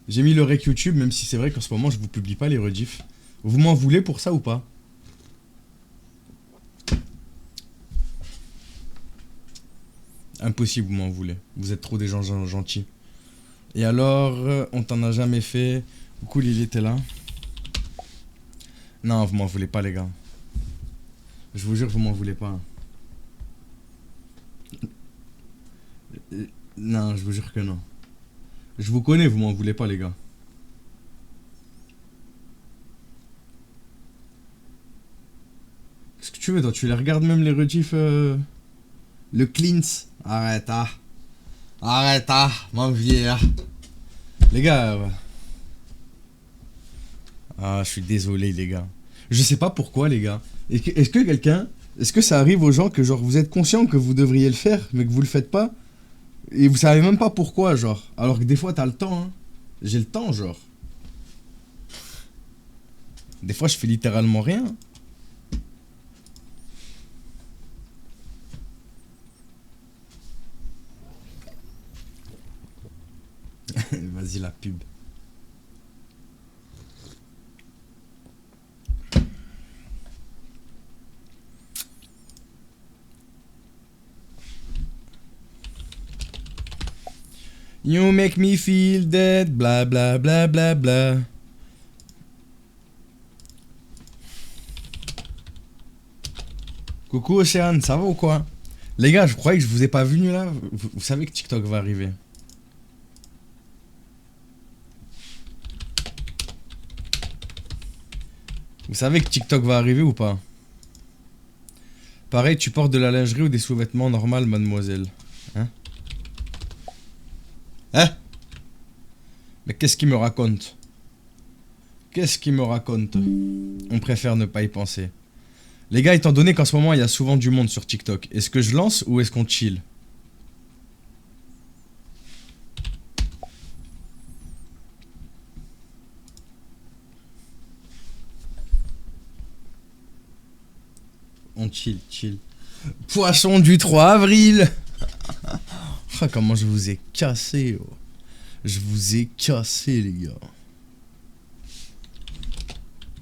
J'ai mis le rec YouTube, même si c'est vrai qu'en ce moment je vous publie pas les rediffs. Vous m'en voulez pour ça ou pas? Impossible, vous m'en voulez. Vous êtes trop des gens gentils. Et alors, on t'en a jamais fait. Cool, il était là. Non, vous m'en voulez pas, les gars. Je vous jure, vous m'en voulez pas. Non, je vous jure que non. Je vous connais, vous m'en voulez pas, les gars. Qu'est-ce que tu veux, toi? Tu les regardes même les rediffs le cleans? Arrête, ah. Arrête, ah, mon vieux. Ah. Les gars. Ah, je suis désolé, les gars. Je sais pas pourquoi, les gars. Est-ce que quelqu'un. Est-ce que ça arrive aux gens que, genre, vous êtes conscient que vous devriez le faire, mais que vous le faites pas? Et vous savez même pas pourquoi, genre. Alors que des fois, t'as le temps, hein. J'ai le temps, genre. Des fois, je fais littéralement rien. Vas-y, la pub. You make me feel dead, bla bla bla bla bla. Coucou Océane, ça va ou quoi? Les gars, je croyais que je vous ai pas venu là. Vous savez que TikTok va arriver. Vous savez que TikTok va arriver ou pas? Pareil, tu portes de la lingerie ou des sous-vêtements normaux, mademoiselle? Hein? Hein? Mais qu'est-ce qu'il me raconte? Qu'est-ce qu'il me raconte? On préfère ne pas y penser. Les gars, étant donné qu'en ce moment il y a souvent du monde sur TikTok, est-ce que je lance ou est-ce qu'on chill? On chill, chill. Poisson du 3 avril. Ah, comment je vous ai cassé, oh. Je vous ai cassé, les gars.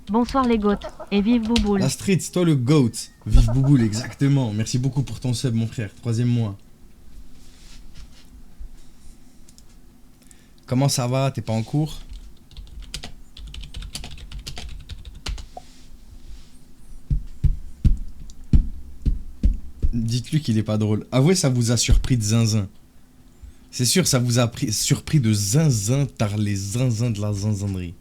Bonsoir les goats, et vive Bouboule. La street, c'est toi le GOAT. Vive Bouboule, exactement. Merci beaucoup pour ton sub, mon frère. 3e mois. Comment ça va? T'es pas en cours? Dites-lui qu'il est pas drôle. Avouez, ça vous a surpris de zinzin. C'est sûr, ça vous a surpris de zinzin par les zinzins de la zinzinerie.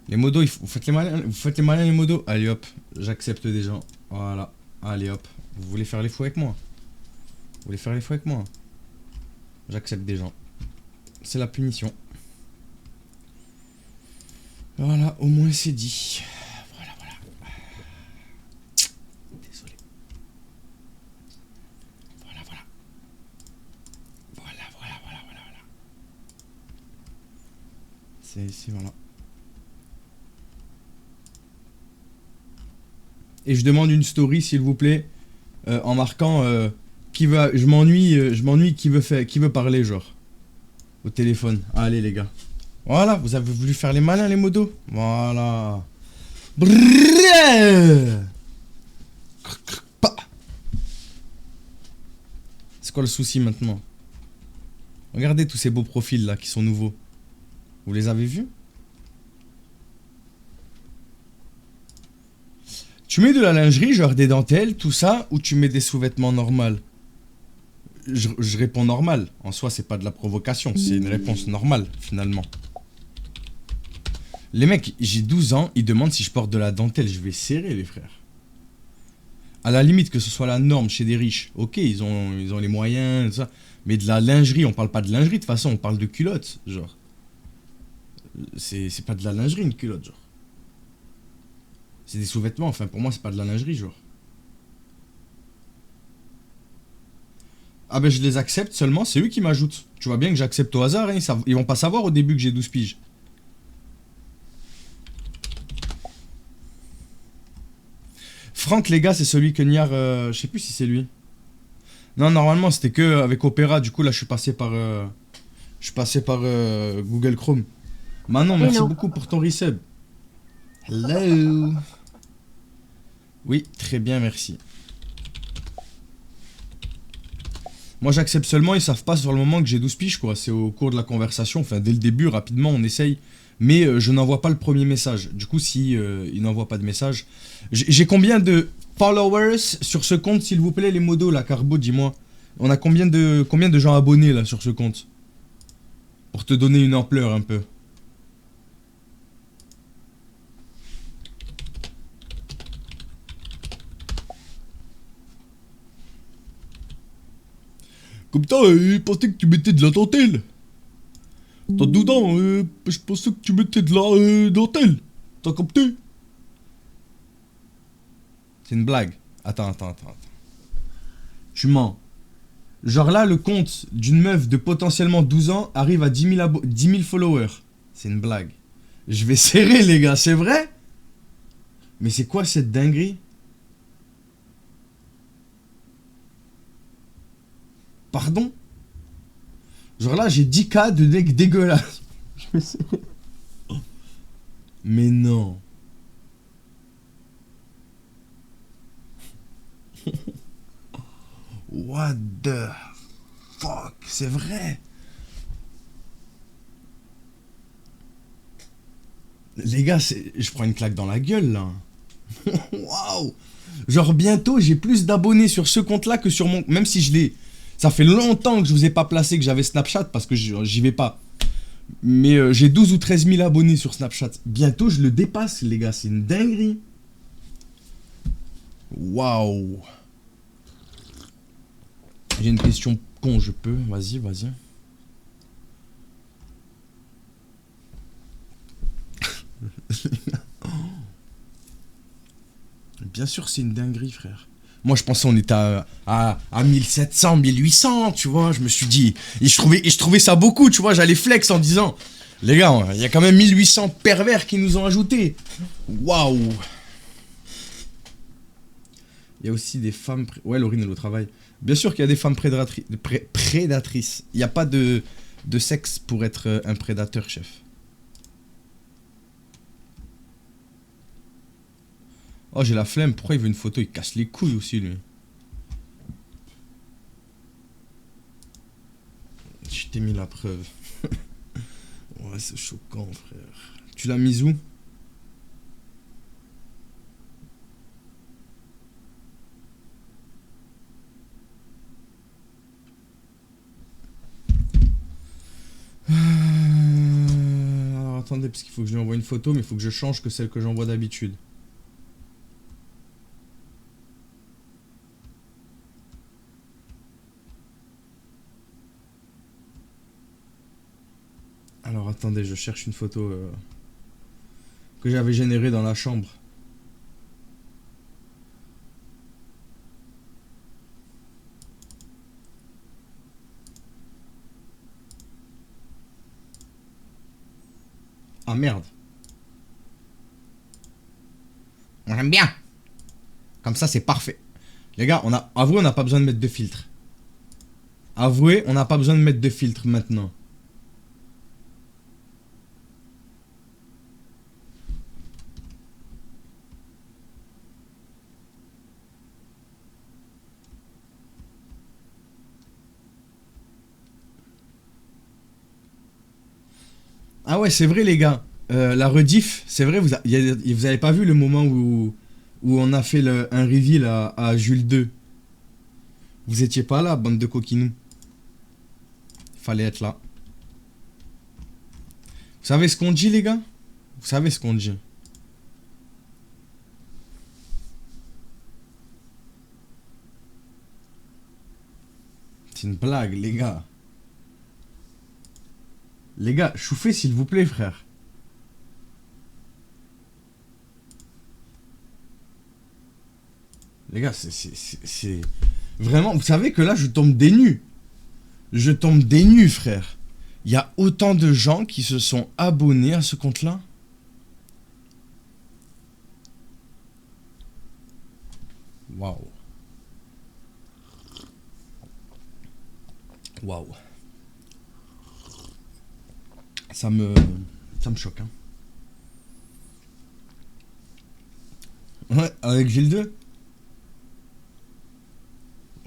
Les modos, vous faites les malins les modos. Allez hop, j'accepte des gens. Voilà, allez hop. Vous voulez faire les fous avec moi? Vous voulez faire les fous avec moi? J'accepte des gens. C'est la punition. Voilà, au moins c'est dit. Voilà, voilà. Désolé. Voilà, voilà. Voilà, voilà, voilà, voilà, voilà. C'est voilà. Et je demande une story s'il vous plaît, en marquant qui veut, je m'ennuie, qui veut parler genre au téléphone. Allez les gars. Voilà, vous avez voulu faire les malins les modos. Voilà. C'est quoi le souci maintenant? Regardez tous ces beaux profils là qui sont nouveaux. Vous les avez vus? Tu mets de la lingerie, genre des dentelles, tout ça, ou tu mets des sous-vêtements normaux? Je réponds normal. En soi, c'est pas de la provocation, c'est une réponse normale, finalement. Les mecs, j'ai 12 ans, ils demandent si je porte de la dentelle. Je vais serrer, les frères. À la limite, que ce soit la norme chez des riches. Ok, ils ont les moyens, tout ça. Mais de la lingerie, on parle pas de lingerie, de toute façon, on parle de culottes, genre. C'est pas de la lingerie, une culotte, genre. C'est des sous-vêtements, enfin pour moi c'est pas de la lingerie genre. Ah ben je les accepte seulement, c'est eux qui m'ajoutent. Tu vois bien que j'accepte au hasard, hein, ils vont pas savoir au début que j'ai 12 piges. Franck les gars c'est celui que Niar, je sais plus si c'est lui. Non normalement c'était que avec Opéra, du coup là je suis passé par Je passais par Google Chrome. Manon, merci Hello. beaucoup pour ton resub. Hello. Oui, très bien, merci. Moi, j'accepte seulement, ils savent pas sur le moment que j'ai 12 piges, quoi. C'est au cours de la conversation, enfin, dès le début, rapidement, on essaye. Mais je n'envoie pas le premier message. Du coup, si ils n'envoient pas de message... J'ai combien de followers sur ce compte, s'il vous plaît, les modos, là, Carbo, dis-moi. On a combien de gens abonnés, là, sur ce compte? Pour te donner une ampleur, un peu. Comme ça, je pensais que tu mettais de la dentelle. T'as dedans, je pensais que tu mettais de la dentelle. T'as capté? C'est une blague. Attends. Tu mens. Genre là, le compte d'une meuf de potentiellement 12 ans arrive à 10 000 followers. C'est une blague. Je vais serrer, les gars, c'est vrai? Mais c'est quoi cette dinguerie? Pardon? Genre là, j'ai 10K de deck dégueulasse. Je vais serrer. Mais non. What the fuck? C'est vrai? Les gars, je prends une claque dans la gueule là. Waouh! Genre bientôt j'ai plus d'abonnés sur ce compte là que sur mon... Même si je l'ai... Ça fait longtemps que je vous ai pas placé que j'avais Snapchat parce que j'y vais pas. Mais j'ai 12 ou 13 000 abonnés sur Snapchat. Bientôt je le dépasse les gars, c'est une dinguerie. Waouh! J'ai une question con, je peux? Vas-y. Bien sûr, c'est une dinguerie, frère. Moi, je pensais on était à 1700, 1800, tu vois. Je me suis dit... Et je trouvais ça beaucoup, tu vois. J'allais flex en disant... Les gars, il y a quand même 1800 pervers qui nous ont ajoutés. Waouh! Il y a aussi des femmes... Ouais, Laurine, elle est au travail. Bien sûr qu'il y a des femmes prédatrices. Il n'y a pas de sexe pour être un prédateur, chef. Oh, j'ai la flemme. Pourquoi il veut une photo? Il casse les couilles aussi, lui. Je t'ai mis la preuve. Ouais, c'est choquant, frère. Tu l'as mise où? Alors, attendez, parce qu'il faut que je lui envoie une photo, mais il faut que je change que celle que j'envoie d'habitude. Alors attendez, je cherche une photo que j'avais générée dans la chambre. Ah merde. J'aime bien. Comme ça c'est parfait. Les gars, avouez, on n'a pas besoin de mettre de filtre. Avouez, on n'a pas besoin de mettre de filtre maintenant. Ah ouais, c'est vrai les gars. La rediff, c'est vrai, vous avez pas vu le moment où on a fait un reveal à Jules 2. Vous étiez pas là, bande de coquinous. Fallait être là. Vous savez ce qu'on dit les gars? Vous savez ce qu'on dit? C'est une blague les gars. Les gars, chauffez s'il vous plaît frère. Les gars, c'est... Vraiment, vous savez que là, je tombe des nues. Je tombe des nues, frère. Il y a autant de gens qui se sont abonnés à ce compte-là. Waouh. Waouh. Ça me... Ça me choque, hein. Ouais, avec Gilles 2.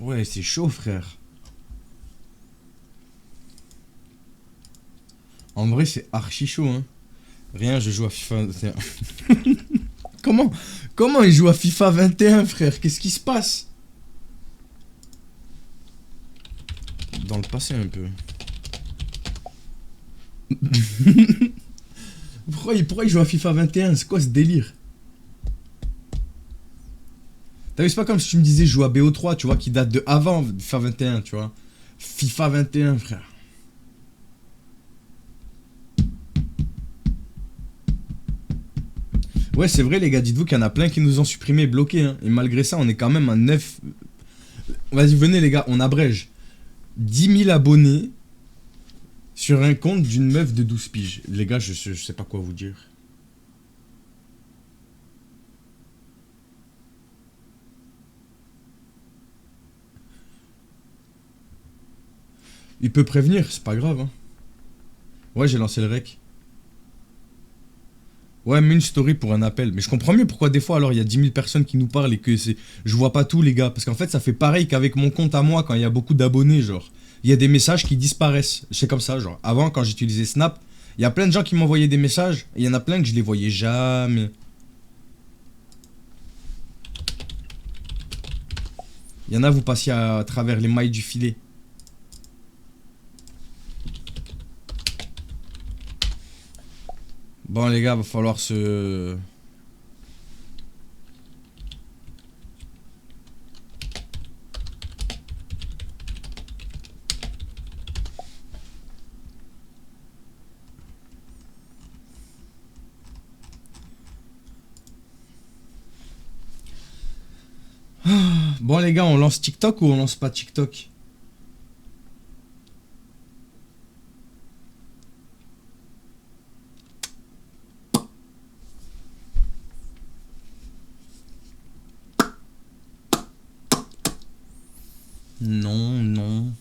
Ouais, c'est chaud, frère. En vrai, c'est archi chaud, hein. Rien, je joue à FIFA 21. Comment il joue à FIFA 21, frère? Qu'est-ce qui se passe? Dans le passé, un peu. Pourquoi il joue à FIFA 21? C'est quoi ce délire? T'as vu, c'est pas comme si tu me disais je joue à BO3, tu vois, qui date de avant FIFA 21, tu vois. FIFA 21, frère. Ouais, c'est vrai, les gars, dites-vous qu'il y en a plein qui nous ont supprimé et bloqué, hein. Et malgré ça, on est quand même à 9. Vas-y, venez, les gars, on abrège. 10 000 abonnés sur un compte d'une meuf de 12 piges. Les gars, je sais pas quoi vous dire. Il peut prévenir, c'est pas grave, hein. Ouais, j'ai lancé le rec. Ouais, mais une story pour un appel. Mais je comprends mieux pourquoi des fois, alors, il y a 10 000 personnes qui nous parlent et que c'est... Je vois pas tout, les gars. Parce qu'en fait, ça fait pareil qu'avec mon compte à moi, quand il y a beaucoup d'abonnés, genre. Il y a des messages qui disparaissent. C'est comme ça, genre. Avant, quand j'utilisais Snap, il y a plein de gens qui m'envoyaient des messages. Et il y en a plein que je les voyais jamais. Il y en a, vous passiez à travers les mailles du filet. Bon les gars, va falloir se... Bon les gars, on lance TikTok ou on lance pas TikTok? Non, non.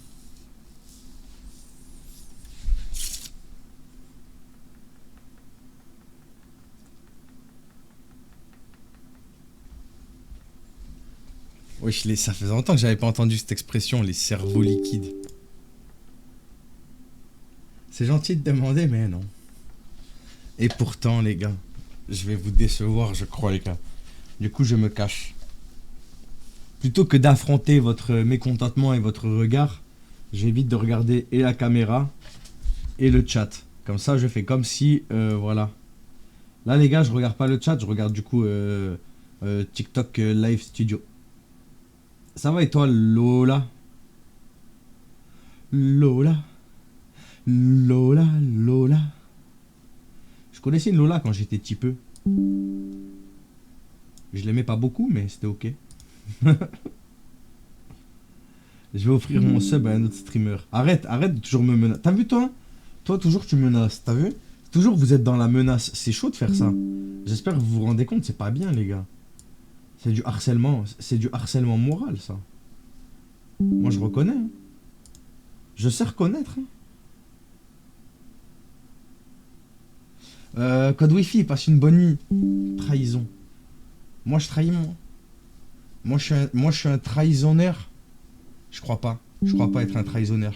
Wesh, ça faisait longtemps que j'avais pas entendu cette expression, les cerveaux liquides. C'est gentil de demander, mais non. Et pourtant, les gars, je vais vous décevoir, je crois, les gars. Du coup, je me cache. Plutôt que d'affronter votre mécontentement et votre regard, j'évite de regarder et la caméra et le chat. Comme ça, je fais comme si, voilà. Là, les gars, je regarde pas le chat, je regarde du coup TikTok Live Studio. Ça va et toi, Lola? Lola? Lola, Lola. Je connaissais une Lola quand j'étais petit peu. Je l'aimais pas beaucoup, mais c'était ok. Je vais offrir mon sub à un autre streamer. Arrête de toujours me menacer. T'as vu toi? Toi toujours tu menaces, t'as vu? Toujours vous êtes dans la menace. C'est chaud de faire ça. J'espère que vous vous rendez compte, c'est pas bien les gars. C'est du harcèlement moral ça. Moi je reconnais. Hein. Je sais reconnaître. Hein. Code Wi-Fi, passe une bonne nuit. Trahison. Moi je trahis moi. Moi je suis un trahisonneur. Je crois pas être un trahisonneur.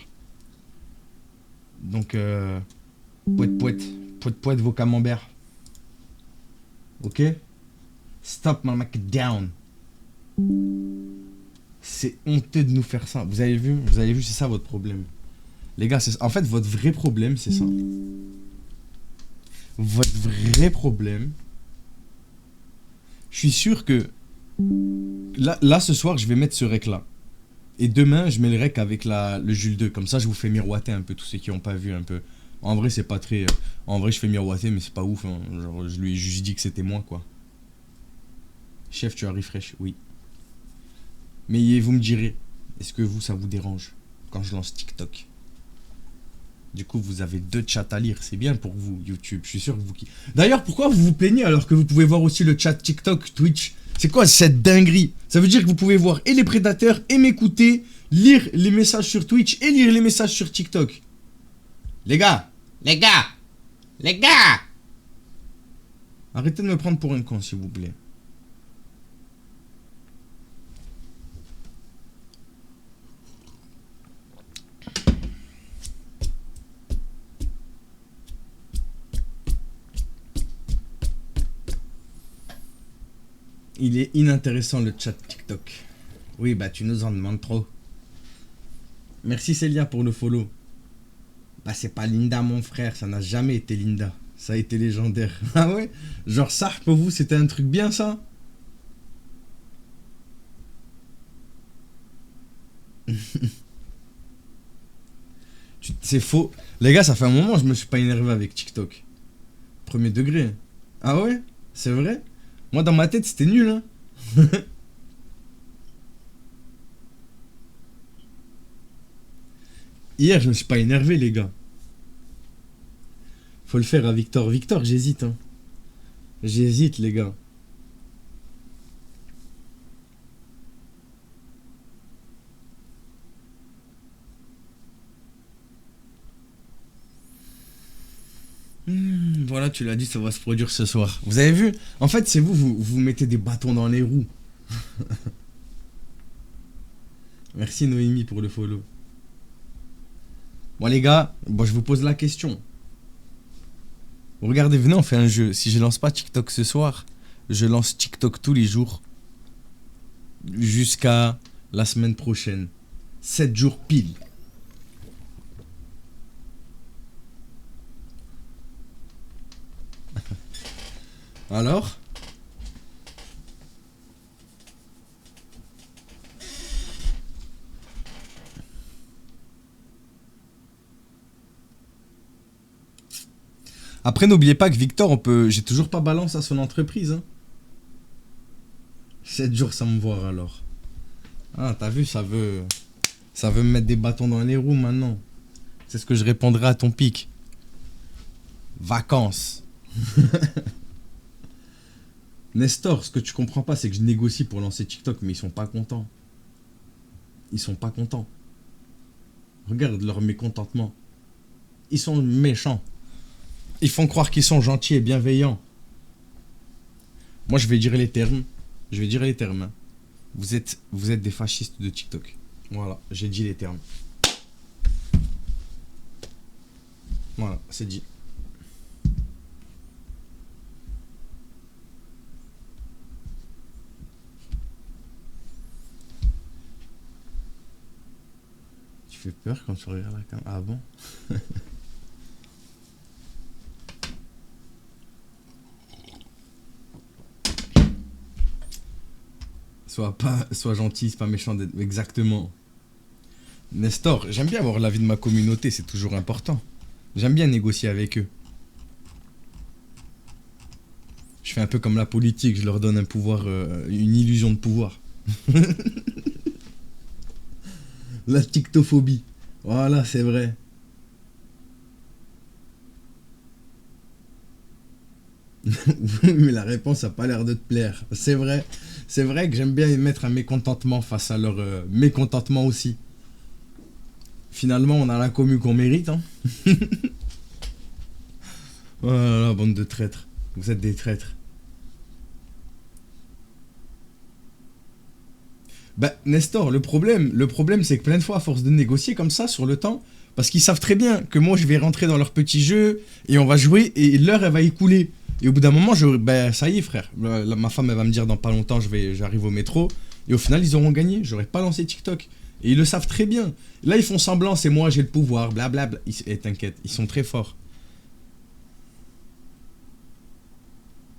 Donc poète vos camemberts. Ok? Stop my market down. C'est honteux de nous faire ça. Vous avez vu, c'est ça votre problème. Les gars, en fait votre vrai problème c'est ça. Votre vrai problème. Je suis sûr que là ce soir je vais mettre ce rec là. Et demain je mets le rec avec le Jules 2. Comme ça je vous fais miroiter un peu tous ceux qui n'ont pas vu un peu. En vrai c'est pas très... En vrai je fais miroiter mais c'est pas ouf. Hein. Genre, je lui ai juste dit que c'était moi quoi. Chef tu as refresh, oui. Mais vous me direz, est-ce que vous ça vous dérange quand je lance TikTok? Du coup vous avez 2 chats à lire, c'est bien pour vous YouTube, je suis sûr que vous... D'ailleurs pourquoi vous vous plaignez alors que vous pouvez voir aussi le chat TikTok, Twitch? C'est quoi cette dinguerie? Ça veut dire que vous pouvez voir et les prédateurs et m'écouter, lire les messages sur Twitch et lire les messages sur TikTok. Les gars, Les gars! Arrêtez de me prendre pour un con, s'il vous plaît. Il est inintéressant le chat TikTok. Oui, bah tu nous en demandes trop. Merci Célia pour le follow. Bah c'est pas Linda mon frère, ça n'a jamais été Linda. Ça a été légendaire. Ah ouais? Genre ça pour vous c'était un truc bien ça? C'est faux. Les gars, ça fait un moment que je me suis pas énervé avec TikTok. Premier degré. Ah ouais? C'est vrai? Moi dans ma tête c'était nul hein. Hier je me suis pas énervé les gars. Faut le faire à Victor. Victor j'hésite hein. J'hésite les gars. Voilà, tu l'as dit, ça va se produire ce soir. Vous avez vu? En fait, c'est vous mettez des bâtons dans les roues. Merci Noémie pour le follow. Bon les gars, bon, je vous pose la question. Regardez, venez, on fait un jeu. Si je lance pas TikTok ce soir, je lance TikTok tous les jours. Jusqu'à la semaine prochaine. 7 jours pile. Alors? Après, n'oubliez pas que Victor, j'ai toujours pas balance à son entreprise. Hein. 7 jours sans me voir alors. Ah, t'as vu, ça veut me mettre des bâtons dans les roues maintenant. C'est ce que je répondrai à ton pic. Vacances. Nestor, ce que tu comprends pas, c'est que je négocie pour lancer TikTok, mais ils sont pas contents. Ils sont pas contents. Regarde leur mécontentement. Ils sont méchants. Ils font croire qu'ils sont gentils et bienveillants. Moi, je vais dire les termes. Je vais dire les termes. Hein. Vous êtes des fascistes de TikTok. Voilà, j'ai dit les termes. Voilà, c'est dit. Tu fais peur quand tu regardes la caméra. Ah bon? Sois gentil, c'est pas méchant d'être... Exactement. Nestor, j'aime bien avoir l'avis de ma communauté, c'est toujours important. J'aime bien négocier avec eux. Je fais un peu comme la politique, je leur donne un pouvoir, une illusion de pouvoir. La tiktophobie. Voilà, c'est vrai. Mais la réponse a pas l'air de te plaire. C'est vrai. C'est vrai que j'aime bien mettre un mécontentement face à leur mécontentement aussi. Finalement, on a la commu qu'on mérite. Hein. Oh là là, bande de traîtres. Vous êtes des traîtres. Bah, Nestor, le problème c'est que plein de fois, à force de négocier comme ça sur le temps, parce qu'ils savent très bien que moi je vais rentrer dans leur petit jeu et on va jouer et l'heure elle va écouler. Et au bout d'un moment, bah, ça y est frère, ma femme elle va me dire dans pas longtemps j'arrive au métro et au final ils auront gagné, j'aurais pas lancé TikTok. Et ils le savent très bien. Là ils font semblant, c'est moi j'ai le pouvoir, blablabla. Et t'inquiète, ils sont très forts.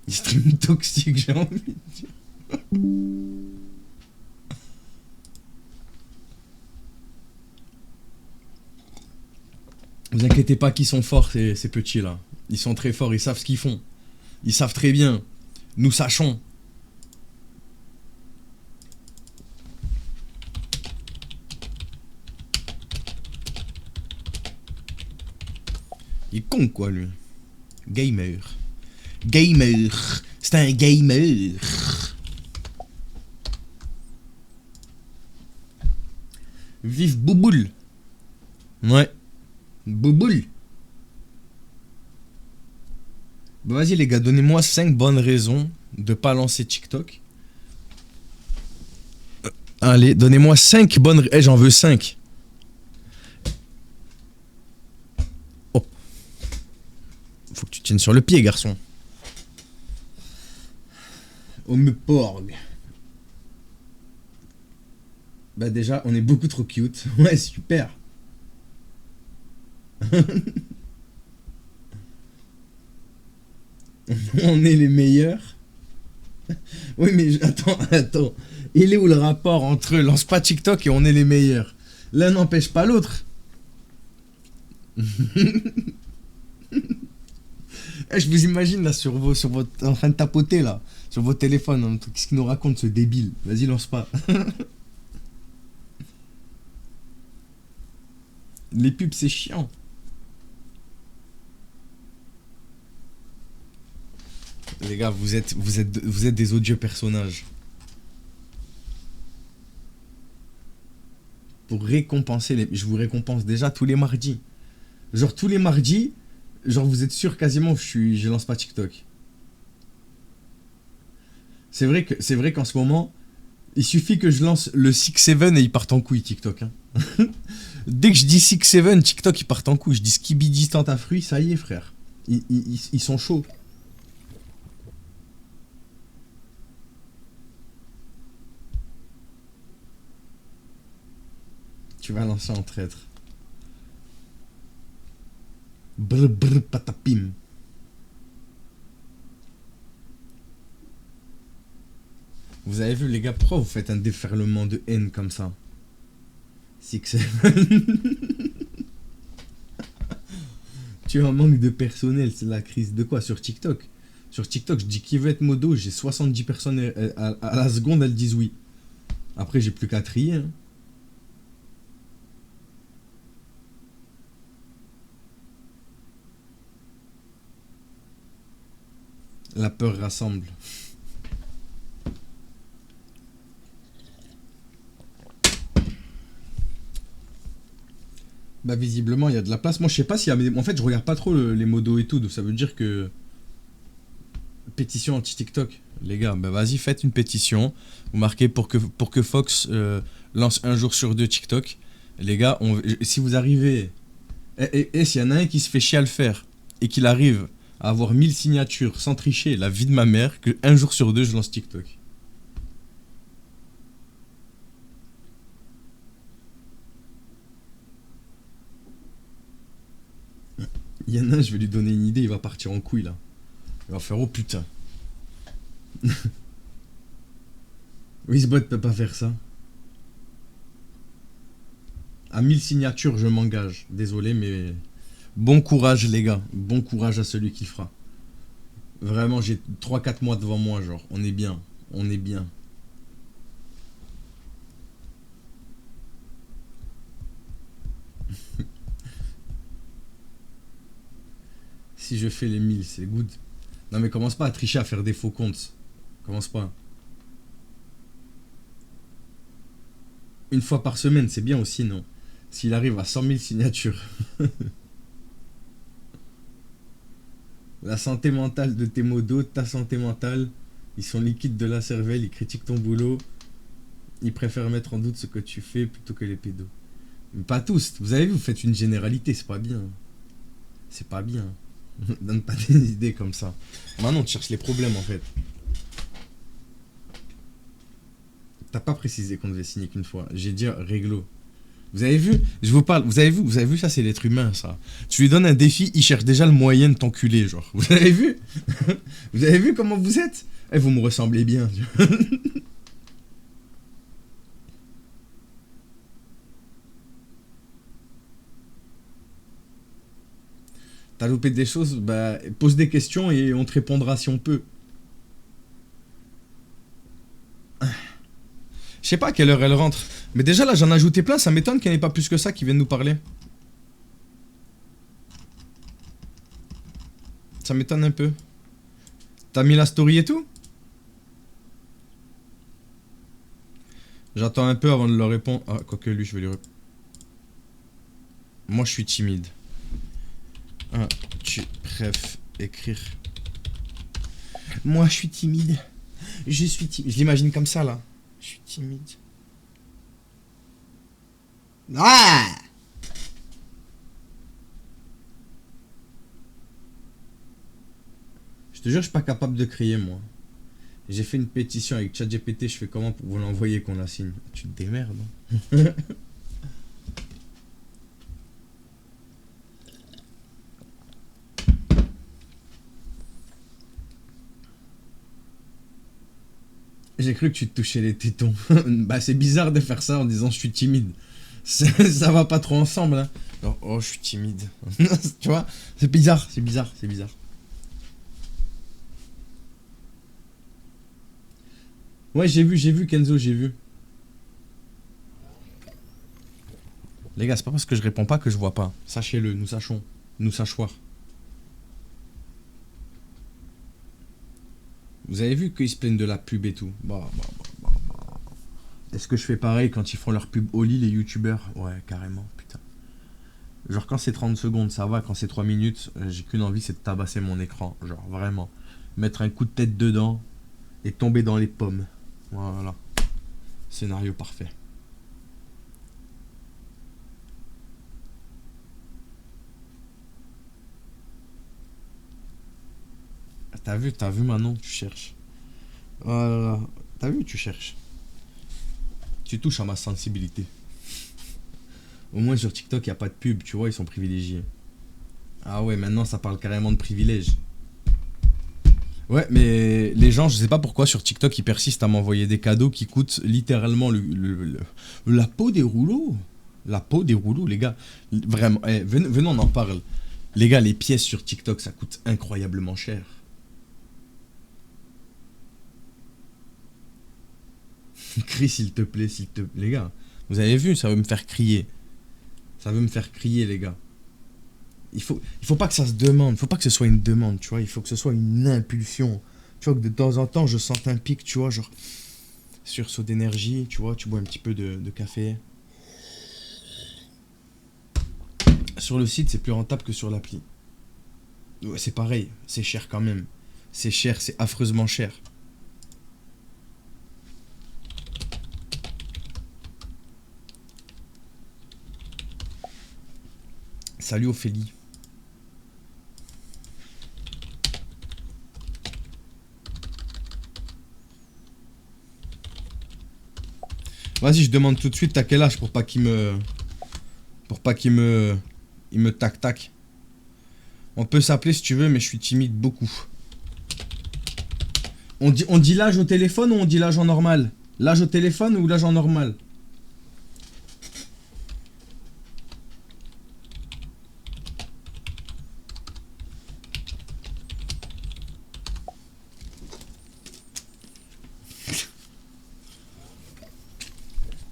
Ils stream toxique, j'ai envie de dire. Vous inquiétez pas qu'ils sont forts ces petits là. Ils sont très forts, ils savent ce qu'ils font. Ils savent très bien. Nous sachons. Il est con quoi lui. Gamer. Gamer. C'est un gamer. Vive Bouboule. Ouais. Bouboule. Bah vas-y les gars, donnez-moi 5 bonnes raisons de pas lancer TikTok. Allez, donnez-moi 5 bonnes... Eh, j'en veux 5. Oh. Faut que tu tiennes sur le pied, garçon. Oh me porg. Bah déjà, on est beaucoup trop cute. Ouais, super. On est les meilleurs. Oui, mais attends. Il est où le rapport entre lance pas TikTok et on est les meilleurs? L'un n'empêche pas l'autre. Eh, je vous imagine là sur votre en train de tapoter là sur vos téléphones. Hein. Qu'est-ce qu'il nous raconte ce débile? Vas-y, lance pas. Les pubs c'est chiant. Les gars, vous êtes des odieux personnages. Pour récompenser les... Je vous récompense déjà tous les mardis. Genre tous les mardis, genre vous êtes sûr quasiment que je lance pas TikTok. C'est vrai qu'en ce moment, il suffit que je lance le 6-7 et ils partent en couille TikTok. Hein. Dès que je dis 6-7, TikTok ils partent en couille. Je dis skibidi à fruits, ça y est frère. Ils sont chauds. Tu vas lancer en traître. Brr brr patapim. Vous avez vu les gars, pourquoi vous faites un déferlement de haine comme ça? 6-7. Tu as un manque de personnel, c'est la crise de quoi? Sur TikTok? Sur TikTok, je dis qui veut être modo, j'ai 70 personnes à la seconde, elles disent oui. Après, j'ai plus qu'à trier. Hein. La peur rassemble. Bah visiblement il y a de la place. Moi je sais pas s'il y a... En fait je regarde pas trop les modos et tout. Donc ça veut dire que... Pétition anti-TikTok. Les gars, bah vas-y faites une pétition. Vous marquez pour que Fox lance un jour sur 2 TikTok. Les gars, si vous arrivez... Et s'il y en a un qui se fait chier à le faire et qu'il arrive à avoir 1000 signatures sans tricher, la vie de ma mère, que un jour sur 2 je lance TikTok. Il y en a un, je vais lui donner une idée, il va partir en couille là. Il va faire oh putain. Wizbot peut pas faire ça. À 1000 signatures, je m'engage. Désolé, mais bon courage les gars. Bon courage à celui qui fera. Vraiment, j'ai 3-4 mois devant moi, genre. On est bien. On est bien. Si je fais les 1000, c'est good. Non mais commence pas à tricher, à faire des faux comptes. Commence pas. Une fois par semaine, c'est bien aussi, non? S'il arrive à 100 000 signatures. La santé mentale de tes modos, ta santé mentale, ils sont liquides de la cervelle, ils critiquent ton boulot. Ils préfèrent mettre en doute ce que tu fais plutôt que les pédos. Mais pas tous. Vous avez vu, vous faites une généralité, c'est pas bien. C'est pas bien. Donne pas des idées comme ça. Maintenant, tu cherches les problèmes en fait. T'as pas précisé qu'on devait signer qu'une fois. J'ai dit réglo. Vous avez vu? Je vous parle. Vous avez vu ça, c'est l'être humain, ça. Tu lui donnes un défi, il cherche déjà le moyen de t'enculer, genre. Vous avez vu? Vous avez vu comment vous êtes? Eh, vous me ressemblez bien. T'as loupé des choses, bah pose des questions et on te répondra si on peut. Je sais pas à quelle heure elle rentre. Mais déjà là j'en ai ajouté plein, ça m'étonne qu'il n'y en ait pas plus que ça qui viennent nous parler. Ça m'étonne un peu. T'as mis la story et tout? J'attends un peu avant de leur répondre. Ah, quoique lui je vais lui répondre. Moi je suis timide. Ah, tu préfères écrire Moi, je suis timide. Je suis timide. Je l'imagine comme ça, là. Je suis timide. Ah! Je te jure, je suis pas capable de crier, moi. J'ai fait une pétition avec ChatGPT, je fais comment pour vous l'envoyer qu'on la signe? Tu te démerdes, hein. J'ai cru que tu te touchais les tétons. Bah, c'est bizarre de faire ça en disant je suis timide. Ça va pas trop ensemble, hein. Genre, oh, je suis timide. Tu vois? C'est bizarre, c'est bizarre, c'est bizarre. Ouais, j'ai vu, Kenzo, j'ai vu. Les gars, c'est pas parce que je réponds pas que je vois pas. Sachez-le, nous sachons. Nous sachoir. Vous avez vu qu'ils se plaignent de la pub et tout. Bah. Est-ce que je fais pareil quand ils font leur pub au lit, les youtubeurs? Ouais, carrément, putain. Genre quand c'est 30 secondes, ça va. Quand c'est 3 minutes, j'ai qu'une envie, c'est de tabasser mon écran. Genre vraiment. Mettre un coup de tête dedans et tomber dans les pommes. Voilà. Scénario parfait. T'as vu maintenant, tu cherches. Voilà. T'as vu, tu cherches. Tu touches à ma sensibilité. Au moins sur TikTok, il n'y a pas de pub, tu vois, ils sont privilégiés. Ah ouais, maintenant ça parle carrément de privilèges. Ouais, mais les gens, je sais pas pourquoi sur TikTok, ils persistent à m'envoyer des cadeaux qui coûtent littéralement la peau des rouleaux. La peau des rouleaux, les gars. Vraiment, venons, on en parle. Les gars, les pièces sur TikTok, ça coûte incroyablement cher. Crie s'il te plaît, s'il te plaît. Les gars, vous avez vu, ça veut me faire crier. Ça veut me faire crier, les gars. Il faut pas que ça se demande, il faut pas que ce soit une demande, tu vois. Il faut que ce soit une impulsion. Tu vois, que de temps en temps, je sente un pic, tu vois, genre sursaut d'énergie, tu vois, tu bois un petit peu de café. Sur le site, c'est plus rentable que sur l'appli. Ouais, c'est pareil, c'est cher quand même. C'est cher, c'est affreusement cher. Salut Ophélie. Vas-y, je demande tout de suite t'as quel âge pour pas qu'il me... Pour pas qu'il me... Il me tac-tac. On peut s'appeler si tu veux, mais je suis timide beaucoup. On dit l'âge au téléphone ou on dit l'âge en normal? L'âge au téléphone ou l'âge en normal?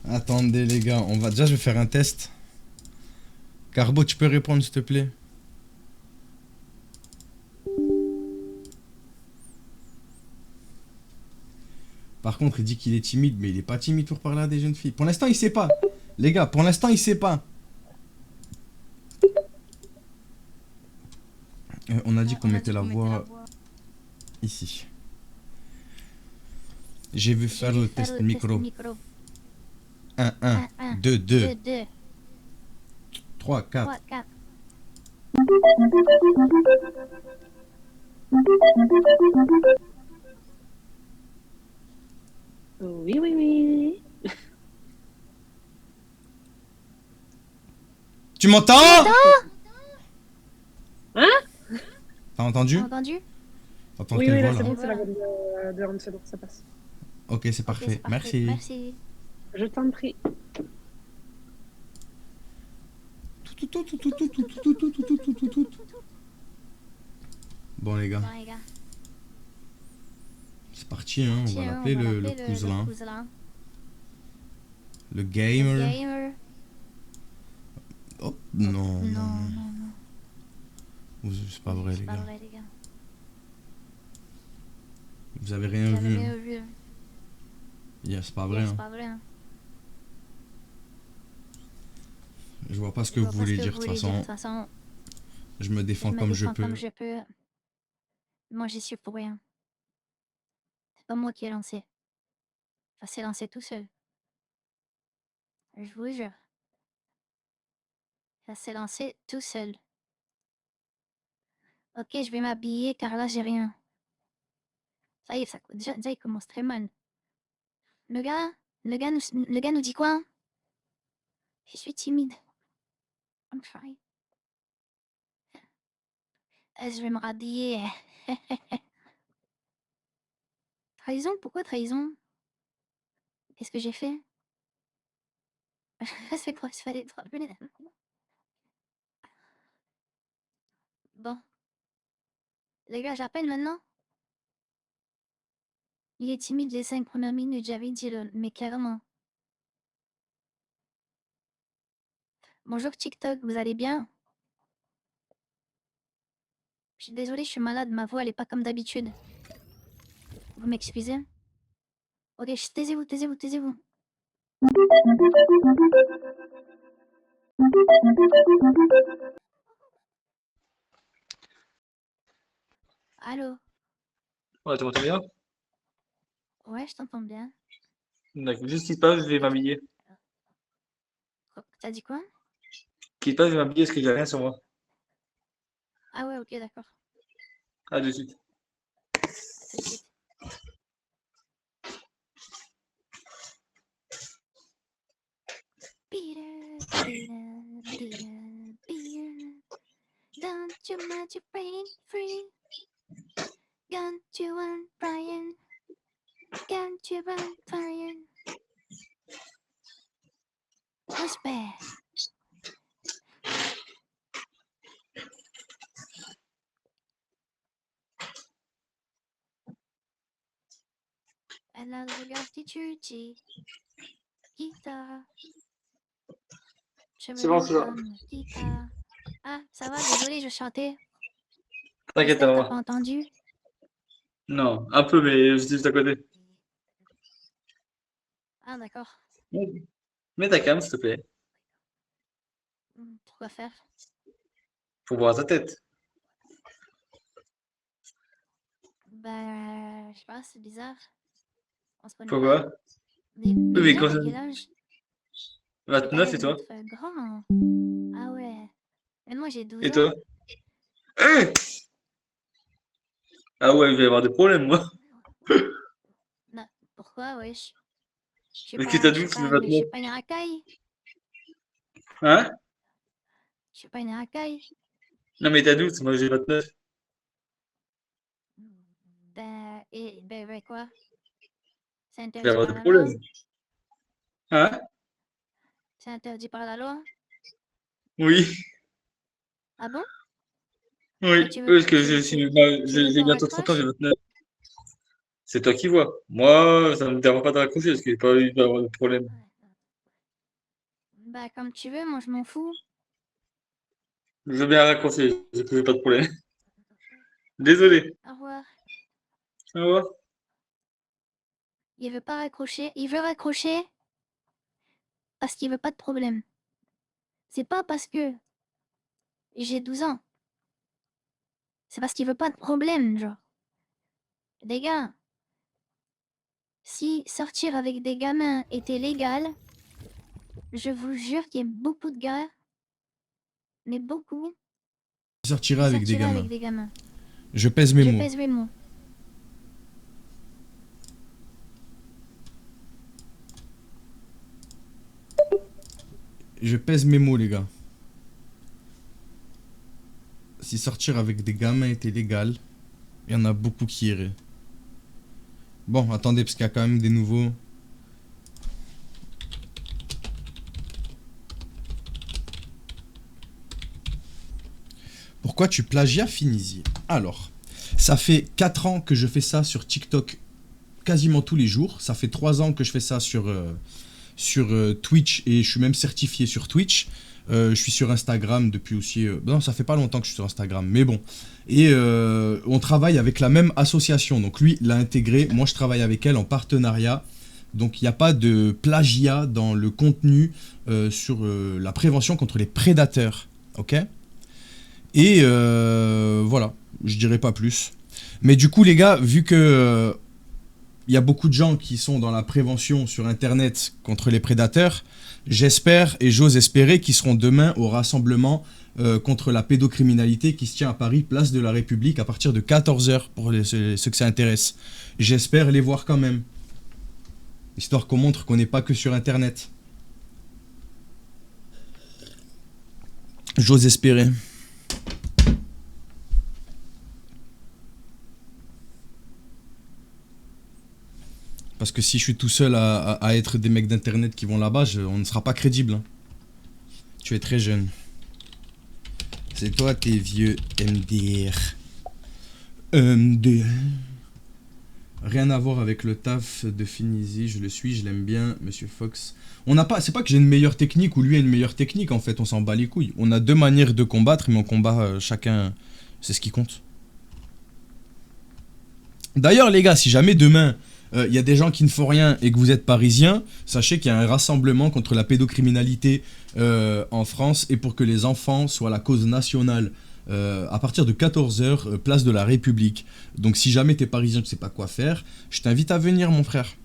Attendez les gars, on va déjà, je vais faire un test. Carbo, tu peux répondre s'il te plaît? Par contre, il dit qu'il est timide, mais il est pas timide pour parler à des jeunes filles. Pour l'instant, il sait pas. Les gars, pour l'instant, il sait pas. On a dit qu'on mettait la voix ici. J'ai vu faire le test micro. 1, 1, 2, 2, 3, 4. Oui, oui, oui. Tu m'entends? Hein? T'as entendu? T'entends Oui, quelle oui, là voix, c'est là? bon, c'est la voix de Ron, c'est bon, ça passe. Ok, c'est parfait. Merci. Je t'en prie. Bon les gars, c'est parti, hein. On va l'appeler le cousin. Le gamer. Oh, non. C'est pas vrai, les gars. Vous avez rien vu. Hein. Yeah, c'est pas vrai. Hein. Je vois pas ce que vous voulez dire de toute façon. Je me défends comme je peux. Moi, j'y suis pour rien. C'est pas moi qui ai lancé. Ça s'est lancé tout seul. Je vous jure. Ça s'est lancé tout seul. Ok, je vais m'habiller car là, j'ai rien. Ça y est, déjà, il commence très mal. Le gars, le gars nous dit quoi? Je suis timide. I'm shy. Je vais me rhabiller. Trahison? Pourquoi trahison? Qu'est-ce que j'ai fait? C'est quoi? Il fallait trop. Bon. Les gars, j'appelle maintenant? Il est timide les 5 premières minutes, j'avais dit le... Mais carrément. Bonjour TikTok, vous allez bien? Je suis désolée, je suis malade, ma voix elle est pas comme d'habitude. Vous m'excusez? Ok, taisez-vous, taisez-vous, taisez-vous. Allô? Ouais, tu m'entends bien? Ouais, je t'entends bien. D'accord. Juste quitte pas, je vais m'habiller. T'as dit quoi? Quitte pas, je vais m'habiller parce que j'ai rien sur moi. Ah ouais, ok, d'accord. À de suite. À tout de suite. Peter, Peter, Peter, Peter. Don't you mind your brain free? Got you on Brian. Got you on Brian. Whisper. Elle a le regard têtu, guitare. C'est Cheveux bon, longs c'est bon. comme guitare. Ah, ça va, désolé, je chantais. T'inquiète, J'espère ça que t'as va. pas entendu. Non, un peu, mais j'étais juste à côté. Ah, d'accord. Mets ta cam, s'il te plaît. Pourquoi faire? Faut voir ta tête. Bah, je sais pas, c'est bizarre. On se connaît pas. Pourquoi? Mais Oui, mais déjà, quand t'as quel âge? Parce que t'as 29 l'air et toi? d'être grand. Ah ouais. Mais moi, j'ai 12 Et ans. toi? Hein? Ah ouais, il va y avoir des problèmes, moi. Non, pourquoi, wesh? Parce que t'as dit que tu veux Mais je 29. suis pas une racaille. Hein? Je suis pas une racaille. Non, mais t'as 12, moi j'ai 29. Ben quoi? C'est Il va y interdit avoir par des la loi? problèmes. Hein? C'est interdit par la loi? Oui, Ah bon? oui. Et tu veux, Oui, parce que je suis, bah, tu veux j'ai qu'on bientôt 30 ans, j'ai raccroche? 29. C'est toi qui vois. Moi, ça me dérange pas de raccrocher parce qu'il va y avoir de problème. Bah, comme tu veux, moi, je m'en fous. Je veux bien raccrocher, Ok. j'ai pas de problème. Ok, Désolé. au revoir. Au revoir. Il veut pas raccrocher. Il veut raccrocher parce qu'il veut pas de problème. C'est pas parce que j'ai 12 ans. C'est parce qu'il veut pas de problème, genre. Les gars, si sortir avec des gamins était légal, je vous jure qu'il y a beaucoup de gars, mais beaucoup, Je sortirai qui avec des sortiraient gamins. avec des gamins. Je pèse mes Je mots. pèse mes mots. Je pèse mes mots, les gars. Si sortir avec des gamins était légal, il y en a beaucoup qui iraient. Bon, attendez, parce qu'il y a quand même des nouveaux. Pourquoi tu plagias Finisi? Alors, ça fait 4 ans que je fais ça sur TikTok quasiment tous les jours. Ça fait 3 ans que je fais ça sur Twitch et je suis même certifié sur Twitch. Je suis sur Instagram depuis aussi... non, ça fait pas longtemps que je suis sur Instagram, mais bon. Et on travaille avec la même association. Donc lui l'a intégré, moi je travaille avec elle en partenariat. Donc il n'y a pas de plagiat dans le contenu sur la prévention contre les prédateurs. Ok? Et voilà, je dirais pas plus. Mais du coup les gars, vu que il y a beaucoup de gens qui sont dans la prévention sur Internet contre les prédateurs. J'espère et j'ose espérer qu'ils seront demain au rassemblement contre la pédocriminalité qui se tient à Paris, place de la République, à partir de 14 h pour ceux que ça intéresse. J'espère les voir quand même. Histoire qu'on montre qu'on n'est pas que sur Internet. J'ose espérer. Parce que si je suis tout seul à être des mecs d'internet qui vont là-bas, on ne sera pas crédible. Hein. Tu es très jeune. C'est toi, t'es vieux MDR. MDR. Rien à voir avec le taf de Finizy, je le suis, je l'aime bien, Monsieur Fox. On n'a pas, c'est pas que j'ai une meilleure technique ou lui a une meilleure technique, en fait, on s'en bat les couilles. On a deux manières de combattre, mais on combat chacun, c'est ce qui compte. D'ailleurs, les gars, si jamais demain, y a des gens qui ne font rien et que vous êtes parisiens, sachez qu'il y a un rassemblement contre la pédocriminalité en France et pour que les enfants soient la cause nationale. À partir de 14 h, place de la République. Donc si jamais t'es parisien, tu sais pas quoi faire, je t'invite à venir, mon frère.